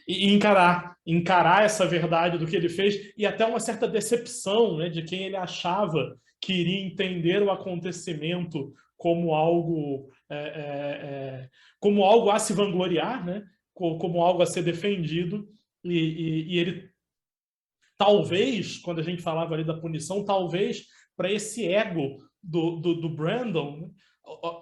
E encarar essa verdade do que ele fez, e até uma certa decepção, né, de quem ele achava que iria entender o acontecimento como algo a se vangloriar, né? Como algo a ser defendido, e ele talvez, quando a gente falava ali da punição, talvez para esse ego do Brandon,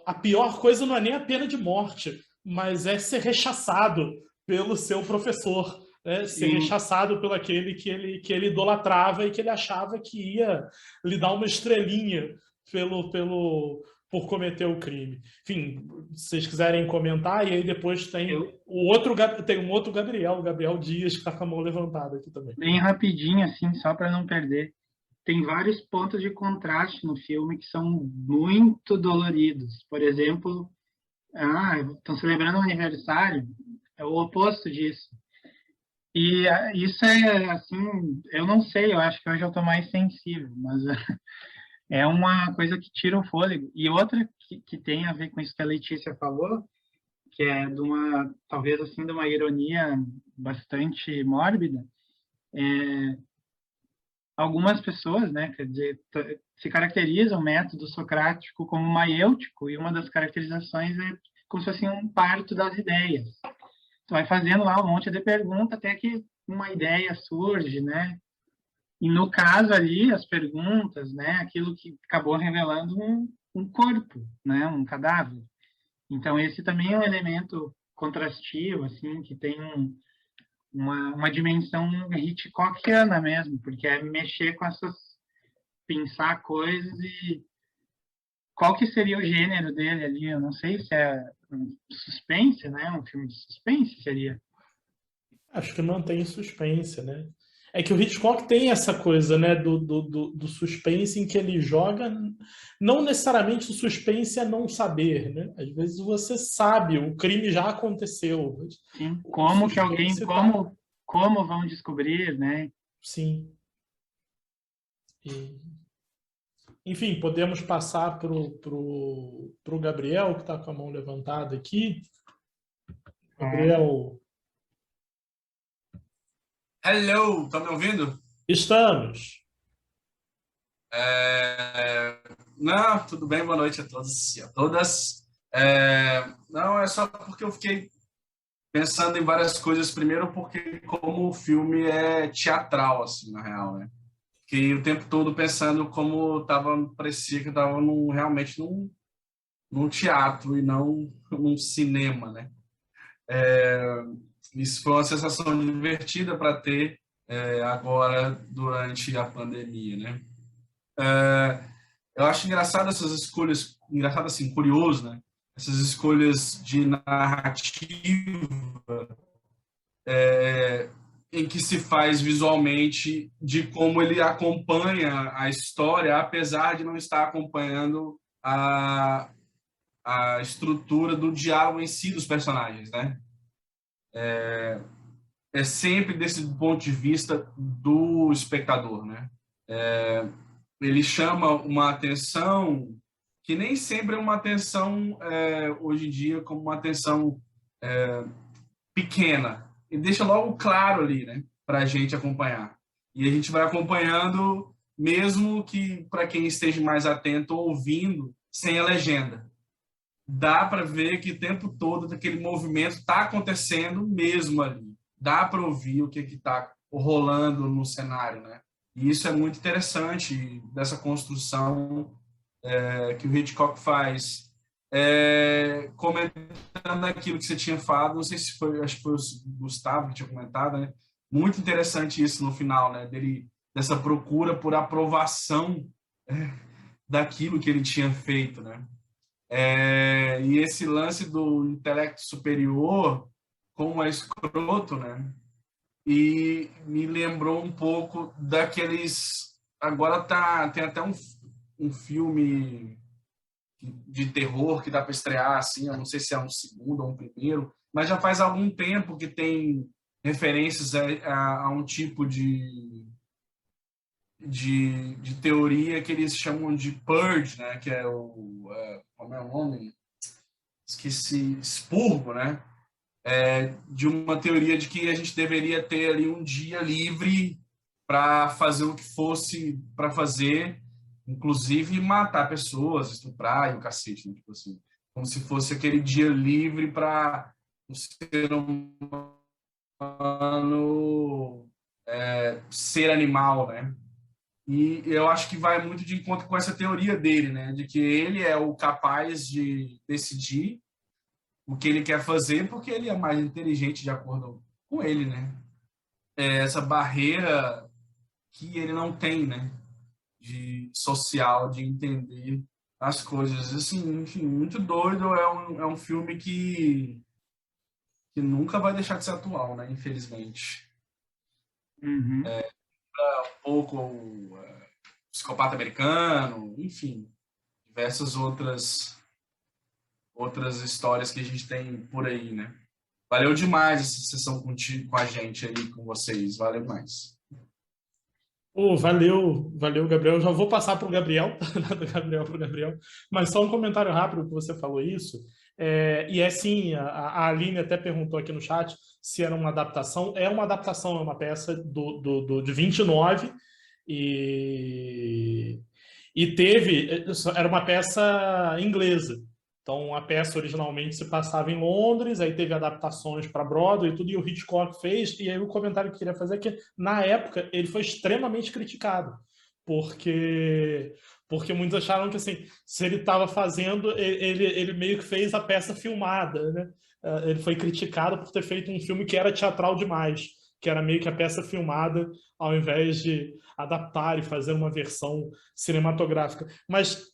a pior coisa não é nem a pena de morte, mas é ser rechaçado pelo seu professor, né? Ser rechaçado pelo aquele que ele idolatrava e que ele achava que ia lhe dar uma estrelinha por cometer o crime. Enfim, se vocês quiserem comentar, e aí depois tem um outro Gabriel, o Gabriel Dias, que está com a mão levantada aqui também. Bem rapidinho, assim, só para não perder. Tem vários pontos de contraste no filme que são muito doloridos. Por exemplo, estão celebrando um aniversário, é o oposto disso. E isso é, assim, eu não sei, eu acho que hoje eu estou mais sensível, mas é uma coisa que tira o fôlego. E outra que tem a ver com isso que a Letícia falou, que é talvez assim, de uma ironia bastante mórbida, algumas pessoas, né, quer dizer, se caracterizam o método socrático como maiêutico, e uma das caracterizações é como se fosse um parto das ideias. Tu vai fazendo lá um monte de perguntas até que uma ideia surge, né? E no caso ali, as perguntas, né, aquilo que acabou revelando um corpo, né, um cadáver. Então esse também é um elemento contrastivo, assim, que tem uma dimensão Hitchcockiana mesmo, porque é mexer com pensar coisas. E qual que seria o gênero dele ali? Eu não sei se é um suspense, né? Um filme de suspense seria. Acho que mantém suspense, né? É que o Hitchcock tem essa coisa, né, do suspense, em que ele joga, não necessariamente o suspense é não saber, né? Às vezes você sabe, o crime já aconteceu. Sim. Como que alguém, como vão descobrir, né? Sim. Enfim, podemos passar pro Gabriel, que está com a mão levantada aqui. Gabriel. Hello, tá me ouvindo? Estamos. Não, tudo bem, boa noite a todos e a todas. Não, é só porque eu fiquei pensando em várias coisas. Primeiro, porque como o filme é teatral, assim, na real, né? Fiquei o tempo todo pensando como parecia que estava realmente num teatro e não num cinema, né? Isso foi uma sensação divertida para ter agora durante a pandemia, né? Eu acho engraçado essas escolhas, engraçado assim, curioso, né? Essas escolhas de narrativa em que se faz visualmente, de como ele acompanha a história, apesar de não estar acompanhando a estrutura do diálogo em si dos personagens, né? É sempre desse ponto de vista do espectador, né? Ele chama uma atenção que nem sempre é uma atenção, hoje em dia, como uma atenção pequena. Ele deixa logo claro ali, né? Para a gente acompanhar. E a gente vai acompanhando, mesmo que para quem esteja mais atento, ouvindo, sem a legenda. Dá para ver que o tempo todo aquele movimento está acontecendo mesmo ali. Dá para ouvir o que está rolando no cenário, né? E isso é muito interessante dessa construção que o Hitchcock faz. Comentando aquilo que você tinha falado, não sei se foi, acho que foi o Gustavo que tinha comentado, né? Muito interessante isso no final, né? Dessa procura por aprovação daquilo que ele tinha feito, né? E esse lance do intelecto superior como é escroto, né? E me lembrou um pouco daqueles... Agora tem até um filme de terror que dá para estrear, assim, eu não sei se é um segundo ou um primeiro, mas já faz algum tempo que tem referências a um tipo de teoria que eles chamam de purge, né? Que é como é o nome? Esqueci, expurgo, né? De uma teoria de que a gente deveria ter ali um dia livre para fazer o que fosse para fazer, inclusive matar pessoas, estuprar e o cacete, né? Tipo assim, como se fosse aquele dia livre para o ser humano ser animal, né? E eu acho que vai muito de encontro com essa teoria dele, né? De que ele é o capaz de decidir o que ele quer fazer porque ele é mais inteligente de acordo com ele, né? Essa barreira que ele não tem, né? De social, de entender as coisas. Assim, enfim, muito doido. É um filme que nunca vai deixar de ser atual, né? Infelizmente. Uhum. Um pouco Psicopata Americano, enfim, diversas outras histórias que a gente tem por aí, né? Valeu demais essa sessão com a gente aí, com vocês. Valeu demais. Valeu, Gabriel. Já vou passar para o Gabriel, do Gabriel para o Gabriel, mas só um comentário rápido que você falou isso. Sim, a Aline até perguntou aqui no chat se era uma adaptação. É uma adaptação, é uma peça de 29 e era uma peça inglesa. Então, a peça originalmente se passava em Londres, aí teve adaptações para Broadway e tudo, e o Hitchcock fez, e aí o comentário que eu queria fazer é que, na época, ele foi extremamente criticado, porque muitos acharam que, assim, se ele estava fazendo, ele meio que fez a peça filmada, né? Ele foi criticado por ter feito um filme que era teatral demais, que era meio que a peça filmada, ao invés de adaptar e fazer uma versão cinematográfica. Mas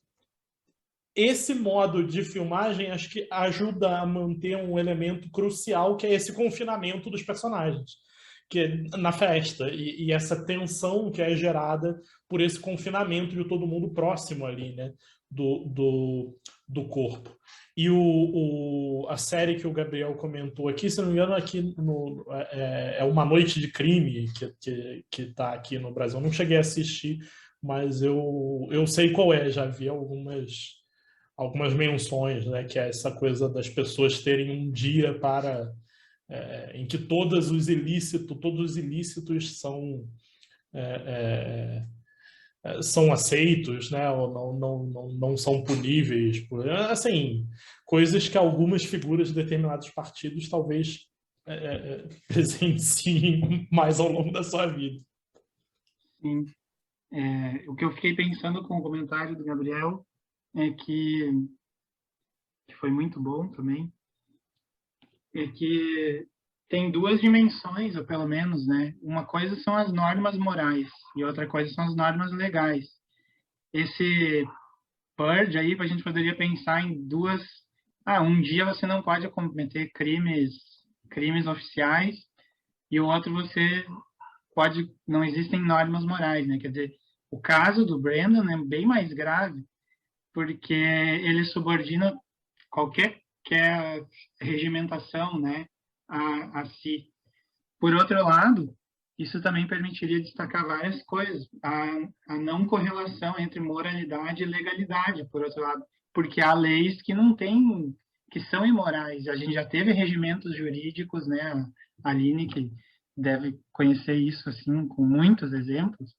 esse modo de filmagem acho que ajuda a manter um elemento crucial, que é esse confinamento dos personagens, que é na festa, e essa tensão que é gerada por esse confinamento de todo mundo próximo ali, né, do corpo. E a série que o Gabriel comentou aqui, se não me engano, aqui é Uma Noite de Crime, que está aqui no Brasil. Eu não cheguei a assistir, mas eu sei qual é, já vi algumas menções, né, que é essa coisa das pessoas terem um dia em que todos os ilícitos são aceitos, né, ou não são puníveis, assim, coisas que algumas figuras de determinados partidos talvez presenciem mais ao longo da sua vida. Sim. O que eu fiquei pensando com o comentário do Gabriel é que foi muito bom também, é que tem duas dimensões, ou pelo menos, né? Uma coisa são as normas morais e outra coisa são as normas legais. Esse purge aí, a gente poderia pensar em duas... um dia você não pode cometer crimes oficiais, e o outro você pode, não existem normas morais, né? Quer dizer, o caso do Brandon é bem mais grave, porque ele subordina qualquer regimentação, né, a si. Por outro lado, isso também permitiria destacar várias coisas. A não correlação entre moralidade e legalidade, por outro lado, porque há leis que não têm, que são imorais. A gente já teve regimentos jurídicos, né? A Aline, que deve conhecer isso assim com muitos exemplos,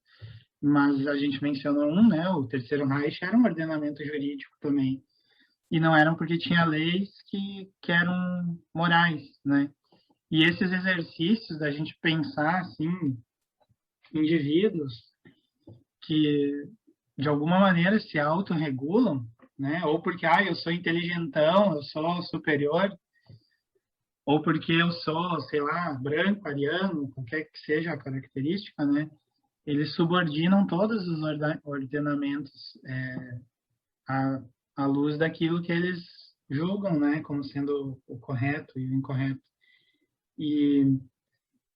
mas a gente mencionou um, né? O Terceiro Reich era um ordenamento jurídico também, e não eram porque tinha leis que eram morais, né? E esses exercícios da gente pensar, assim, indivíduos que, de alguma maneira, se autorregulam, né? Ou porque, eu sou inteligentão, eu sou superior, ou porque eu sou, sei lá, branco, ariano, qualquer que seja a característica, né? Eles subordinam todos os ordenamentos à luz daquilo que eles julgam, né? Como sendo o correto e o incorreto. E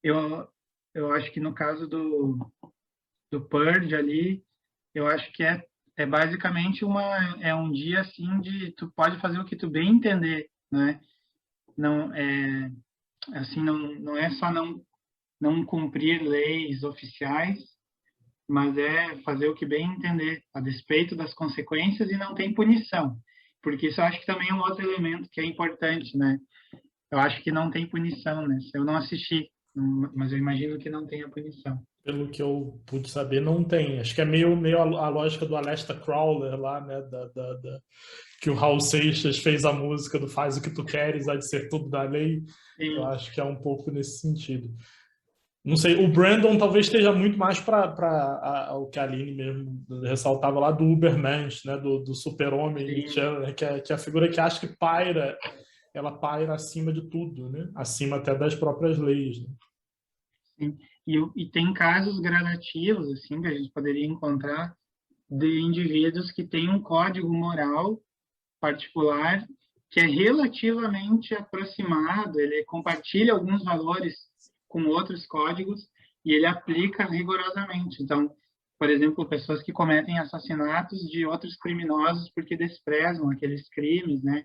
eu acho que no caso do Purge ali, eu acho que é basicamente um dia assim de tu pode fazer o que tu bem entender, né? Não é assim, não é só não cumprir leis oficiais, mas é fazer o que bem entender, a despeito das consequências, e não tem punição, porque isso eu acho que também é um outro elemento que é importante, né? Eu acho que não tem punição, né? Eu não assisti, mas eu imagino que não tenha punição. Pelo que eu pude saber, não tem. Acho que é meio a lógica do Aleister Crowley lá, né? Que o Raul Seixas fez a música do Faz o que tu queres, há de ser tudo da lei. Sim. Eu acho que é um pouco nesse sentido. Não sei, o Brandon talvez esteja muito mais para o que a Aline mesmo ressaltava lá do Ubermensch, né? Do super-homem, que é a figura que acha que ela paira acima de tudo, né? Acima até das próprias leis. Né? Sim. E tem casos gradativos, assim, que a gente poderia encontrar de indivíduos que têm um código moral particular que é relativamente aproximado, ele compartilha alguns valores com outros códigos e ele aplica rigorosamente. Então, por exemplo, pessoas que cometem assassinatos de outros criminosos porque desprezam aqueles crimes, né?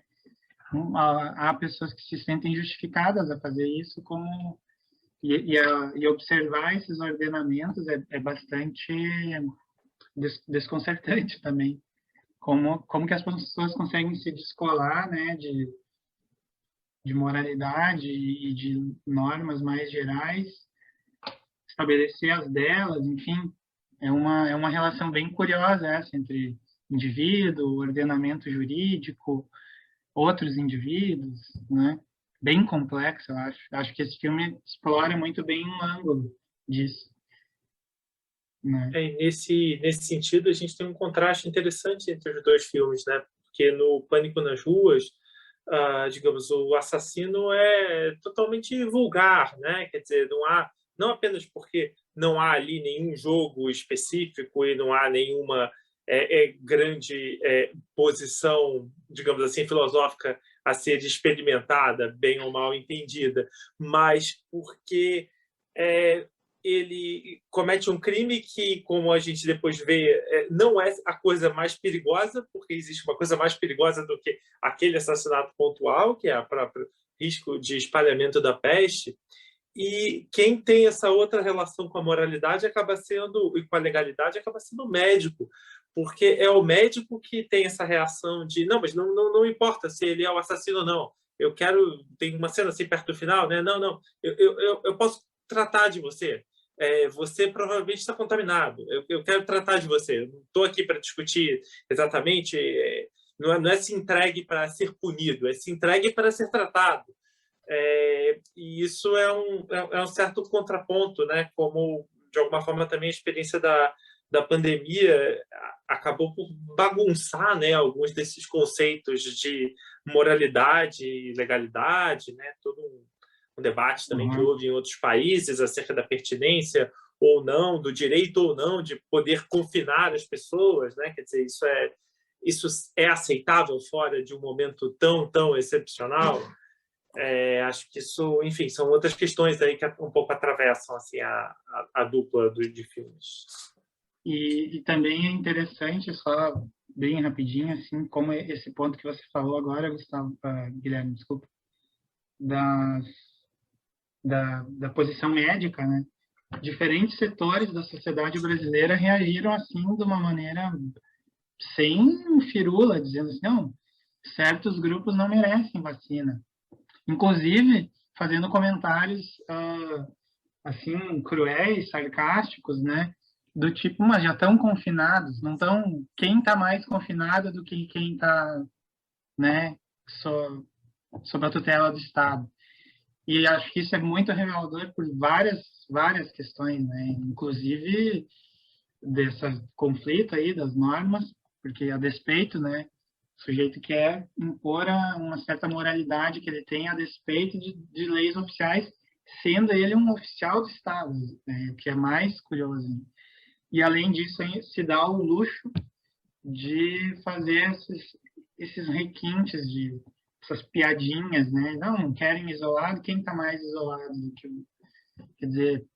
Há pessoas que se sentem justificadas a fazer isso e observar esses ordenamentos é bastante desconcertante também. Como que as pessoas conseguem se descolar, né, de moralidade e de normas mais gerais, estabelecer as delas, enfim, é uma relação bem curiosa essa entre indivíduo, ordenamento jurídico, outros indivíduos, né? Bem complexo, eu acho. Acho que esse filme explora muito bem um ângulo disso. Né? Nesse sentido, a gente tem um contraste interessante entre os dois filmes, né? Porque no Pânico nas Ruas, digamos, o assassino é totalmente vulgar, né? Quer dizer, não apenas porque não há ali nenhum jogo específico e não há nenhuma grande posição, digamos assim, filosófica a ser experimentada, bem ou mal entendida, mas porque ele comete um crime que, como a gente depois vê, não é a coisa mais perigosa, porque existe uma coisa mais perigosa do que aquele assassinato pontual, que é o próprio risco de espalhamento da peste. E quem tem essa outra relação com a moralidade e com a legalidade acaba sendo o médico, porque é o médico que tem essa reação de não, mas não importa se ele é o assassino ou não. Eu quero... Tem uma cena assim perto do final, né? Não, eu posso tratar de você. Você provavelmente está contaminado. Eu quero tratar de você. Não estou aqui para discutir exatamente. Não é se entregue para ser punido, é se entregue para ser tratado. E isso é um certo contraponto, né? Como, de alguma forma, também a experiência da pandemia acabou por bagunçar, né, alguns desses conceitos de moralidade e legalidade, né? Todo um debate também que houve em outros países acerca da pertinência ou não, do direito ou não de poder confinar as pessoas, né? Quer dizer, isso é aceitável fora de um momento tão excepcional? Acho que isso, enfim, são outras questões aí que um pouco atravessam assim, a dupla de filmes. E também é interessante, só bem rapidinho, assim, como esse ponto que você falou agora, Gustavo, Guilherme, desculpa, da posição médica, né? Diferentes setores da sociedade brasileira reagiram assim de uma maneira sem firula, dizendo assim, não, certos grupos não merecem vacina. Inclusive, fazendo comentários assim, cruéis, sarcásticos, né? Do tipo, mas já estão confinados, não estão... Quem está mais confinado do que quem está, né, sob a tutela do Estado? E acho que isso é muito revelador por várias questões, né? Inclusive desse conflito aí das normas, porque a despeito, né, o sujeito quer impor uma certa moralidade que ele tem a despeito de leis oficiais, sendo ele um oficial do Estado, né, o que é mais curioso. E, além disso, se dá o luxo de fazer esses requintes, essas piadinhas, né? Não querem isolado, quem está mais isolado do que o... Quer dizer,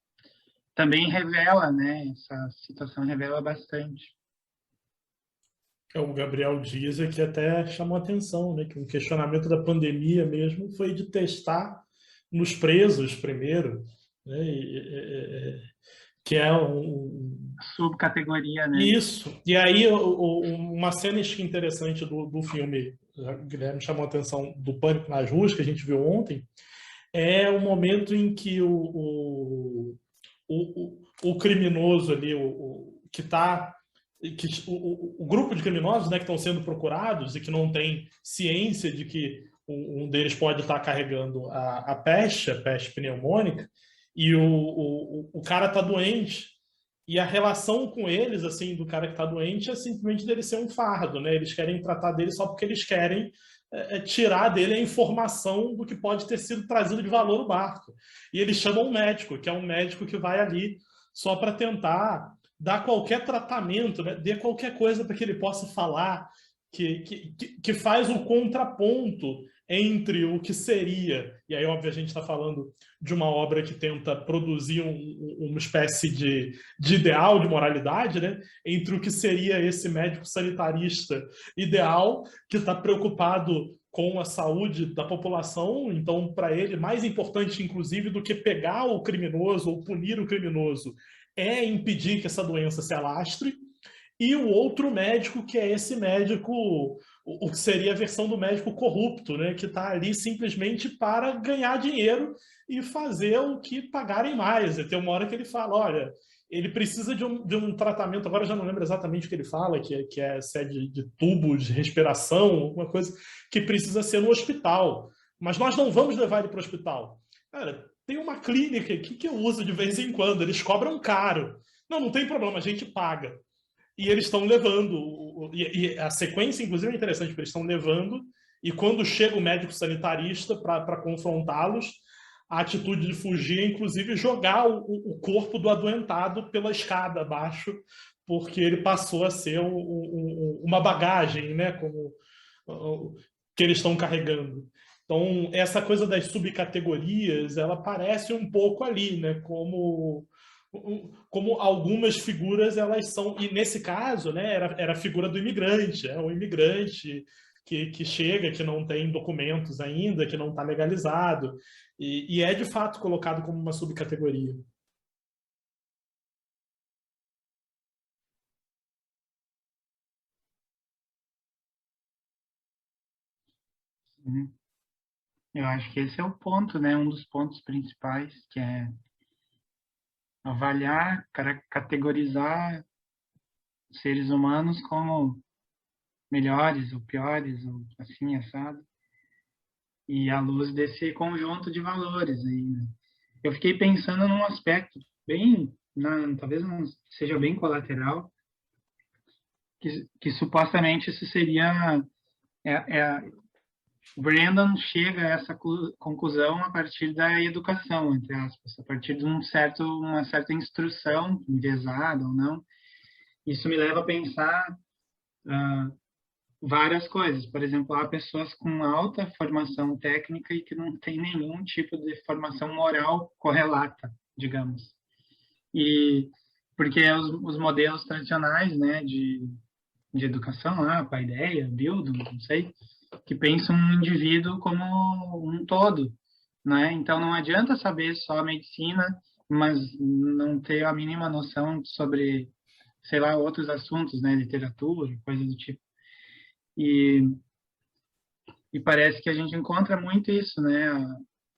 também revela, né? Essa situação revela bastante. O Gabriel Dias aqui até chamou atenção, né, que um questionamento da pandemia mesmo foi de testar nos presos primeiro, né, que é subcategoria, né? Isso. E aí, uma cena interessante do filme, o Guilherme chamou a atenção do Pânico nas Ruas, que a gente viu ontem, é o momento em que o criminoso ali, que está... o grupo de criminosos, né, que estão sendo procurados e que não tem ciência de que um deles pode estar carregando a peste pneumônica, e o cara está doente, e a relação com eles, assim, do cara que está doente é simplesmente dele ser um fardo, né? Eles querem tratar dele só porque eles querem tirar dele a informação do que pode ter sido trazido de valor no barco. E eles chamam um médico, que é um médico que vai ali só para tentar dar qualquer tratamento, né? Dê qualquer coisa para que ele possa falar, que faz o contraponto entre o que seria, e aí, óbvio, a gente está falando de uma obra que tenta produzir uma espécie de ideal de moralidade, né? Entre o que seria esse médico sanitarista ideal, que está preocupado com a saúde da população, então, para ele, mais importante, inclusive, do que pegar o criminoso ou punir o criminoso, é impedir que essa doença se alastre, e o outro médico, que é esse médico, o que seria a versão do médico corrupto, né, que está ali simplesmente para ganhar dinheiro e fazer o que pagarem mais. E tem uma hora que ele fala, olha, ele precisa de um tratamento, agora eu já não lembro exatamente o que ele fala, que é sede de tubos de respiração, alguma coisa que precisa ser no hospital. Mas nós não vamos levar ele para o hospital. Cara, tem uma clínica aqui que eu uso de vez em quando, eles cobram caro. Não tem problema, a gente paga. E eles estão levando, e a sequência, inclusive, é interessante, porque eles estão levando, e quando chega o médico sanitarista para confrontá-los, a atitude de fugir é, inclusive, jogar o corpo do adoentado pela escada abaixo, porque ele passou a ser uma bagagem, né, como que eles estão carregando. Então, essa coisa das subcategorias, ela aparece um pouco ali, né, como algumas figuras elas são, e nesse caso, né, era a figura do imigrante, o imigrante que chega, que não tem documentos ainda, que não está legalizado, e é de fato colocado como uma subcategoria. Eu acho que esse é o ponto, né, um dos pontos principais, que é avaliar, categorizar seres humanos como melhores ou piores, ou assim, assado, e à luz desse conjunto de valores aí, né? Eu fiquei pensando num aspecto bem, talvez não seja bem colateral, que supostamente isso seria... Brandon chega a essa conclusão a partir da educação, entre aspas, a partir de uma certa instrução, enviesada ou não. Isso me leva a pensar várias coisas. Por exemplo, há pessoas com alta formação técnica e que não tem nenhum tipo de formação moral correlata, digamos. E porque os modelos tradicionais, né, de educação, lá, Paideia, Bildung, não sei, que pensam um indivíduo como um todo, né? Então não adianta saber só medicina, mas não ter a mínima noção sobre, sei lá, outros assuntos, né, literatura, coisa do tipo. E parece que a gente encontra muito isso, né?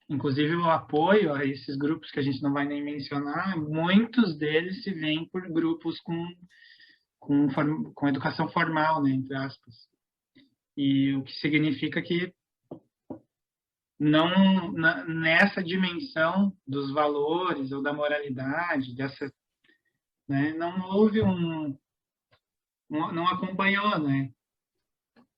Inclusive o apoio a esses grupos que a gente não vai nem mencionar, muitos deles se vêm por grupos com educação formal, né, entre aspas. E o que significa que não nessa dimensão dos valores ou da moralidade, né, não houve não acompanhou, né?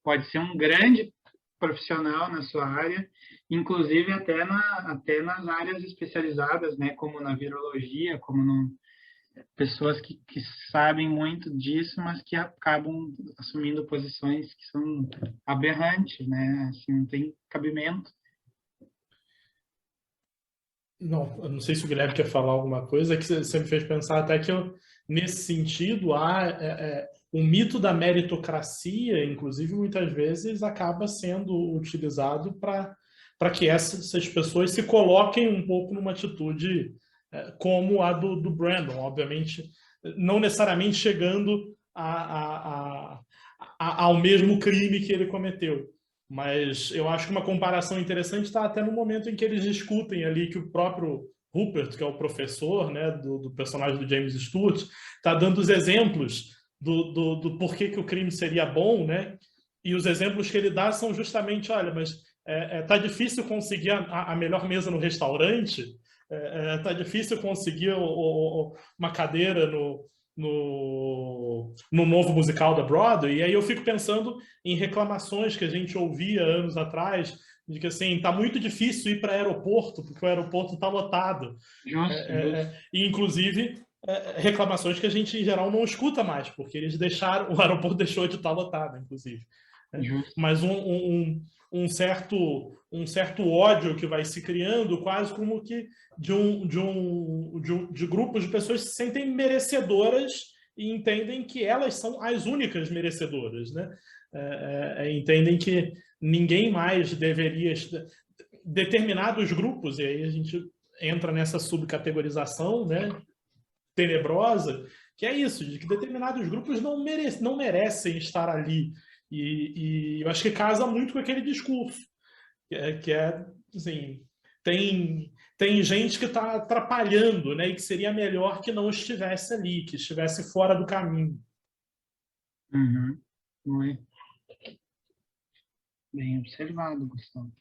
Pode ser um grande profissional na sua área, inclusive até nas áreas especializadas, né, como na virologia, como pessoas que sabem muito disso, mas que acabam assumindo posições que são aberrantes, né? Assim, não tem cabimento. Não, eu não sei se o Guilherme quer falar alguma coisa, que você me fez pensar até que nesse sentido, o mito da meritocracia, inclusive, muitas vezes acaba sendo utilizado para que essas pessoas se coloquem um pouco numa atitude como a do Brandon, obviamente, não necessariamente chegando ao mesmo crime que ele cometeu. Mas eu acho que uma comparação interessante está até no momento em que eles discutem ali que o próprio Rupert, que é o professor, né, do personagem do James Stewart, está dando os exemplos do porquê que o crime seria bom, né? E os exemplos que ele dá são justamente, olha, mas tá difícil conseguir a melhor mesa no restaurante, tá difícil conseguir uma cadeira no novo musical da Broadway, e aí eu fico pensando em reclamações que a gente ouvia anos atrás, de que assim, tá muito difícil ir para aeroporto, porque o aeroporto está lotado. E inclusive reclamações que a gente em geral não escuta mais, porque eles deixaram, o aeroporto deixou de estar lotado, inclusive. Mas um certo ódio que vai se criando, quase como que de grupos de pessoas que se sentem merecedoras e entendem que elas são as únicas merecedoras, né? Entendem que ninguém mais deveria... Determinados grupos, e aí a gente entra nessa subcategorização, né, tenebrosa, que é isso, de que determinados grupos não merecem estar ali. E eu acho que casa muito com aquele discurso, que é assim, tem gente que está atrapalhando, né, e que seria melhor que não estivesse ali, que estivesse fora do caminho. Muito bem observado, Gustavo.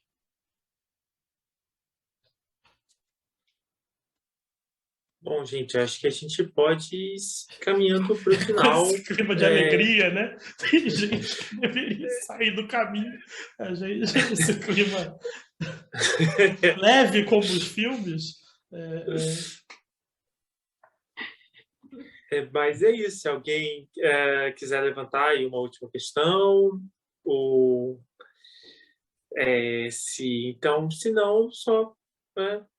Bom, gente, acho que a gente pode ir caminhando para o final. Esse clima de alegria, né? Tem gente que deveria sair do caminho. Esse clima leve como os filmes. Mas é isso. Se alguém quiser levantar aí uma última questão, ou se não, só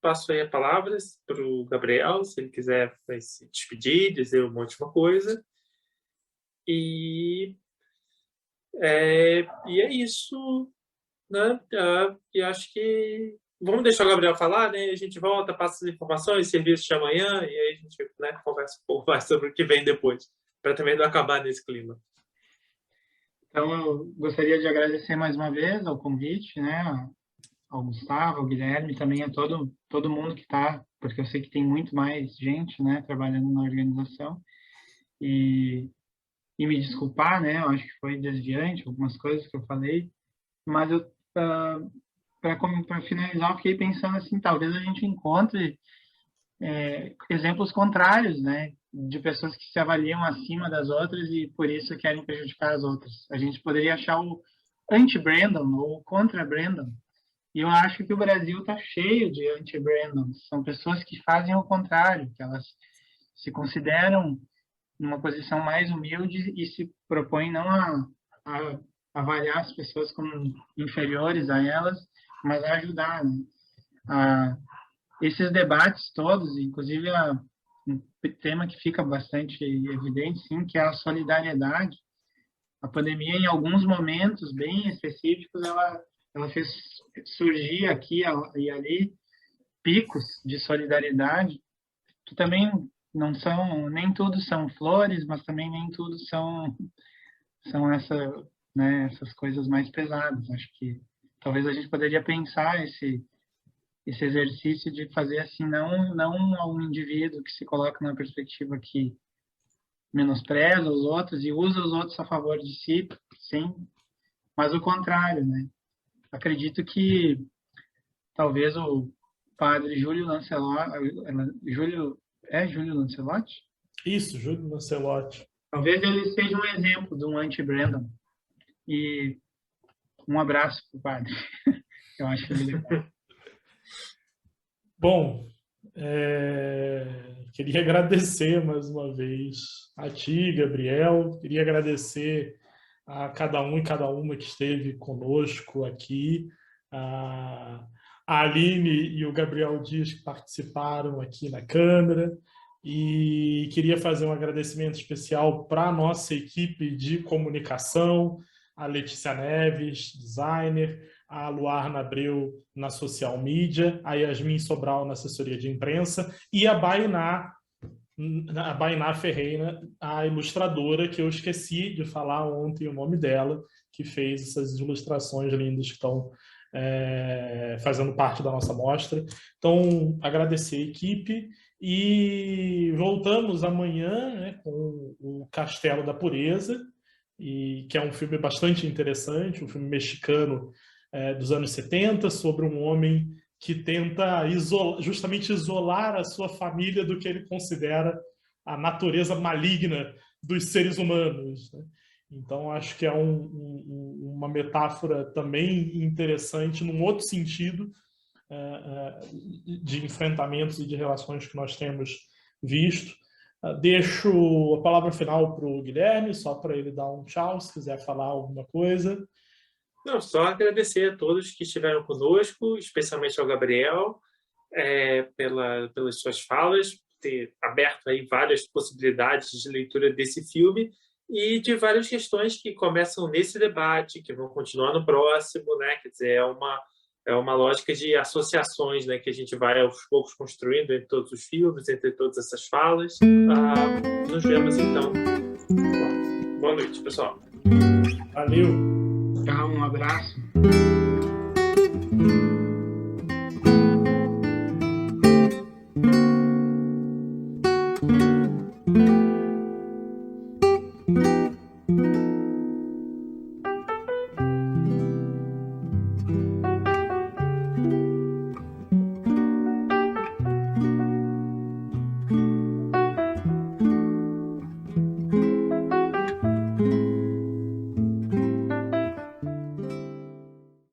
passo aí a palavra para o Gabriel, se ele quiser se despedir, dizer uma última coisa. E é isso, né? E acho que vamos deixar o Gabriel falar, né? A gente volta, passa as informações, serviços de amanhã, e aí a gente, né, conversa um pouco mais sobre o que vem depois, para também não acabar nesse clima. Então, eu gostaria de agradecer mais uma vez ao convite, né, ao Gustavo, ao Guilherme, também a todo mundo que está, porque eu sei que tem muito mais gente, né, trabalhando na organização, e me desculpar, né, eu acho que foi desviante algumas coisas que eu falei, mas eu para finalizar, eu fiquei pensando assim, talvez a gente encontre exemplos contrários, né, de pessoas que se avaliam acima das outras e por isso querem prejudicar as outras. A gente poderia achar o anti-Brandon ou contra-Brandon. E eu acho que o Brasil está cheio de anti-Brandon. São pessoas que fazem o contrário, que elas se consideram numa posição mais humilde e se propõem não a avaliar as pessoas como inferiores a elas, mas a ajudar, né? Esses debates todos, inclusive um tema que fica bastante evidente, sim, que é a solidariedade. A pandemia, em alguns momentos bem específicos, ela fez surgir aqui e ali picos de solidariedade, que também não são, nem tudo são flores, mas também nem tudo são essas coisas mais pesadas. Acho que talvez a gente poderia pensar esse exercício de fazer assim, não a um indivíduo que se coloca numa perspectiva que menospreza os outros e usa os outros a favor de si, sim, mas o contrário, né? Acredito que talvez o padre Júlio Lancelotti, Júlio Lancelotti? Isso, Júlio Lancelotti. Talvez ele seja um exemplo de um anti-Brandon. E um abraço para o padre. Eu acho ele legal. Bom, queria agradecer mais uma vez a ti, Gabriel. Queria agradecer a cada um e cada uma que esteve conosco aqui. A Aline e o Gabriel Dias, que participaram aqui na câmera. E queria fazer um agradecimento especial para a nossa equipe de comunicação, a Letícia Neves, designer, a Luarna Abreu na social media, a Yasmin Sobral na assessoria de imprensa e a Bainá Ferreira, a ilustradora, que eu esqueci de falar ontem o nome dela, que fez essas ilustrações lindas que estão fazendo parte da nossa mostra. Então, agradecer a equipe e voltamos amanhã, né, com o Castelo da Pureza, que é um filme bastante interessante, um filme mexicano dos anos 70, sobre um homem que tenta justamente isolar a sua família do que ele considera a natureza maligna dos seres humanos, né? Então, acho que é uma metáfora também interessante, num outro sentido, de enfrentamentos e de relações que nós temos visto. Deixo a palavra final para o Guilherme, só para ele dar um tchau, se quiser falar alguma coisa. Não, só agradecer a todos que estiveram conosco, especialmente ao Gabriel, pelas suas falas, ter aberto aí várias possibilidades de leitura desse filme e de várias questões que começam nesse debate, que vão continuar no próximo, né? Quer dizer, é uma lógica de associações, né, que a gente vai aos poucos construindo entre todos os filmes, entre todas essas falas. Nos vemos então. Boa noite, pessoal. Valeu. Tchau, um abraço.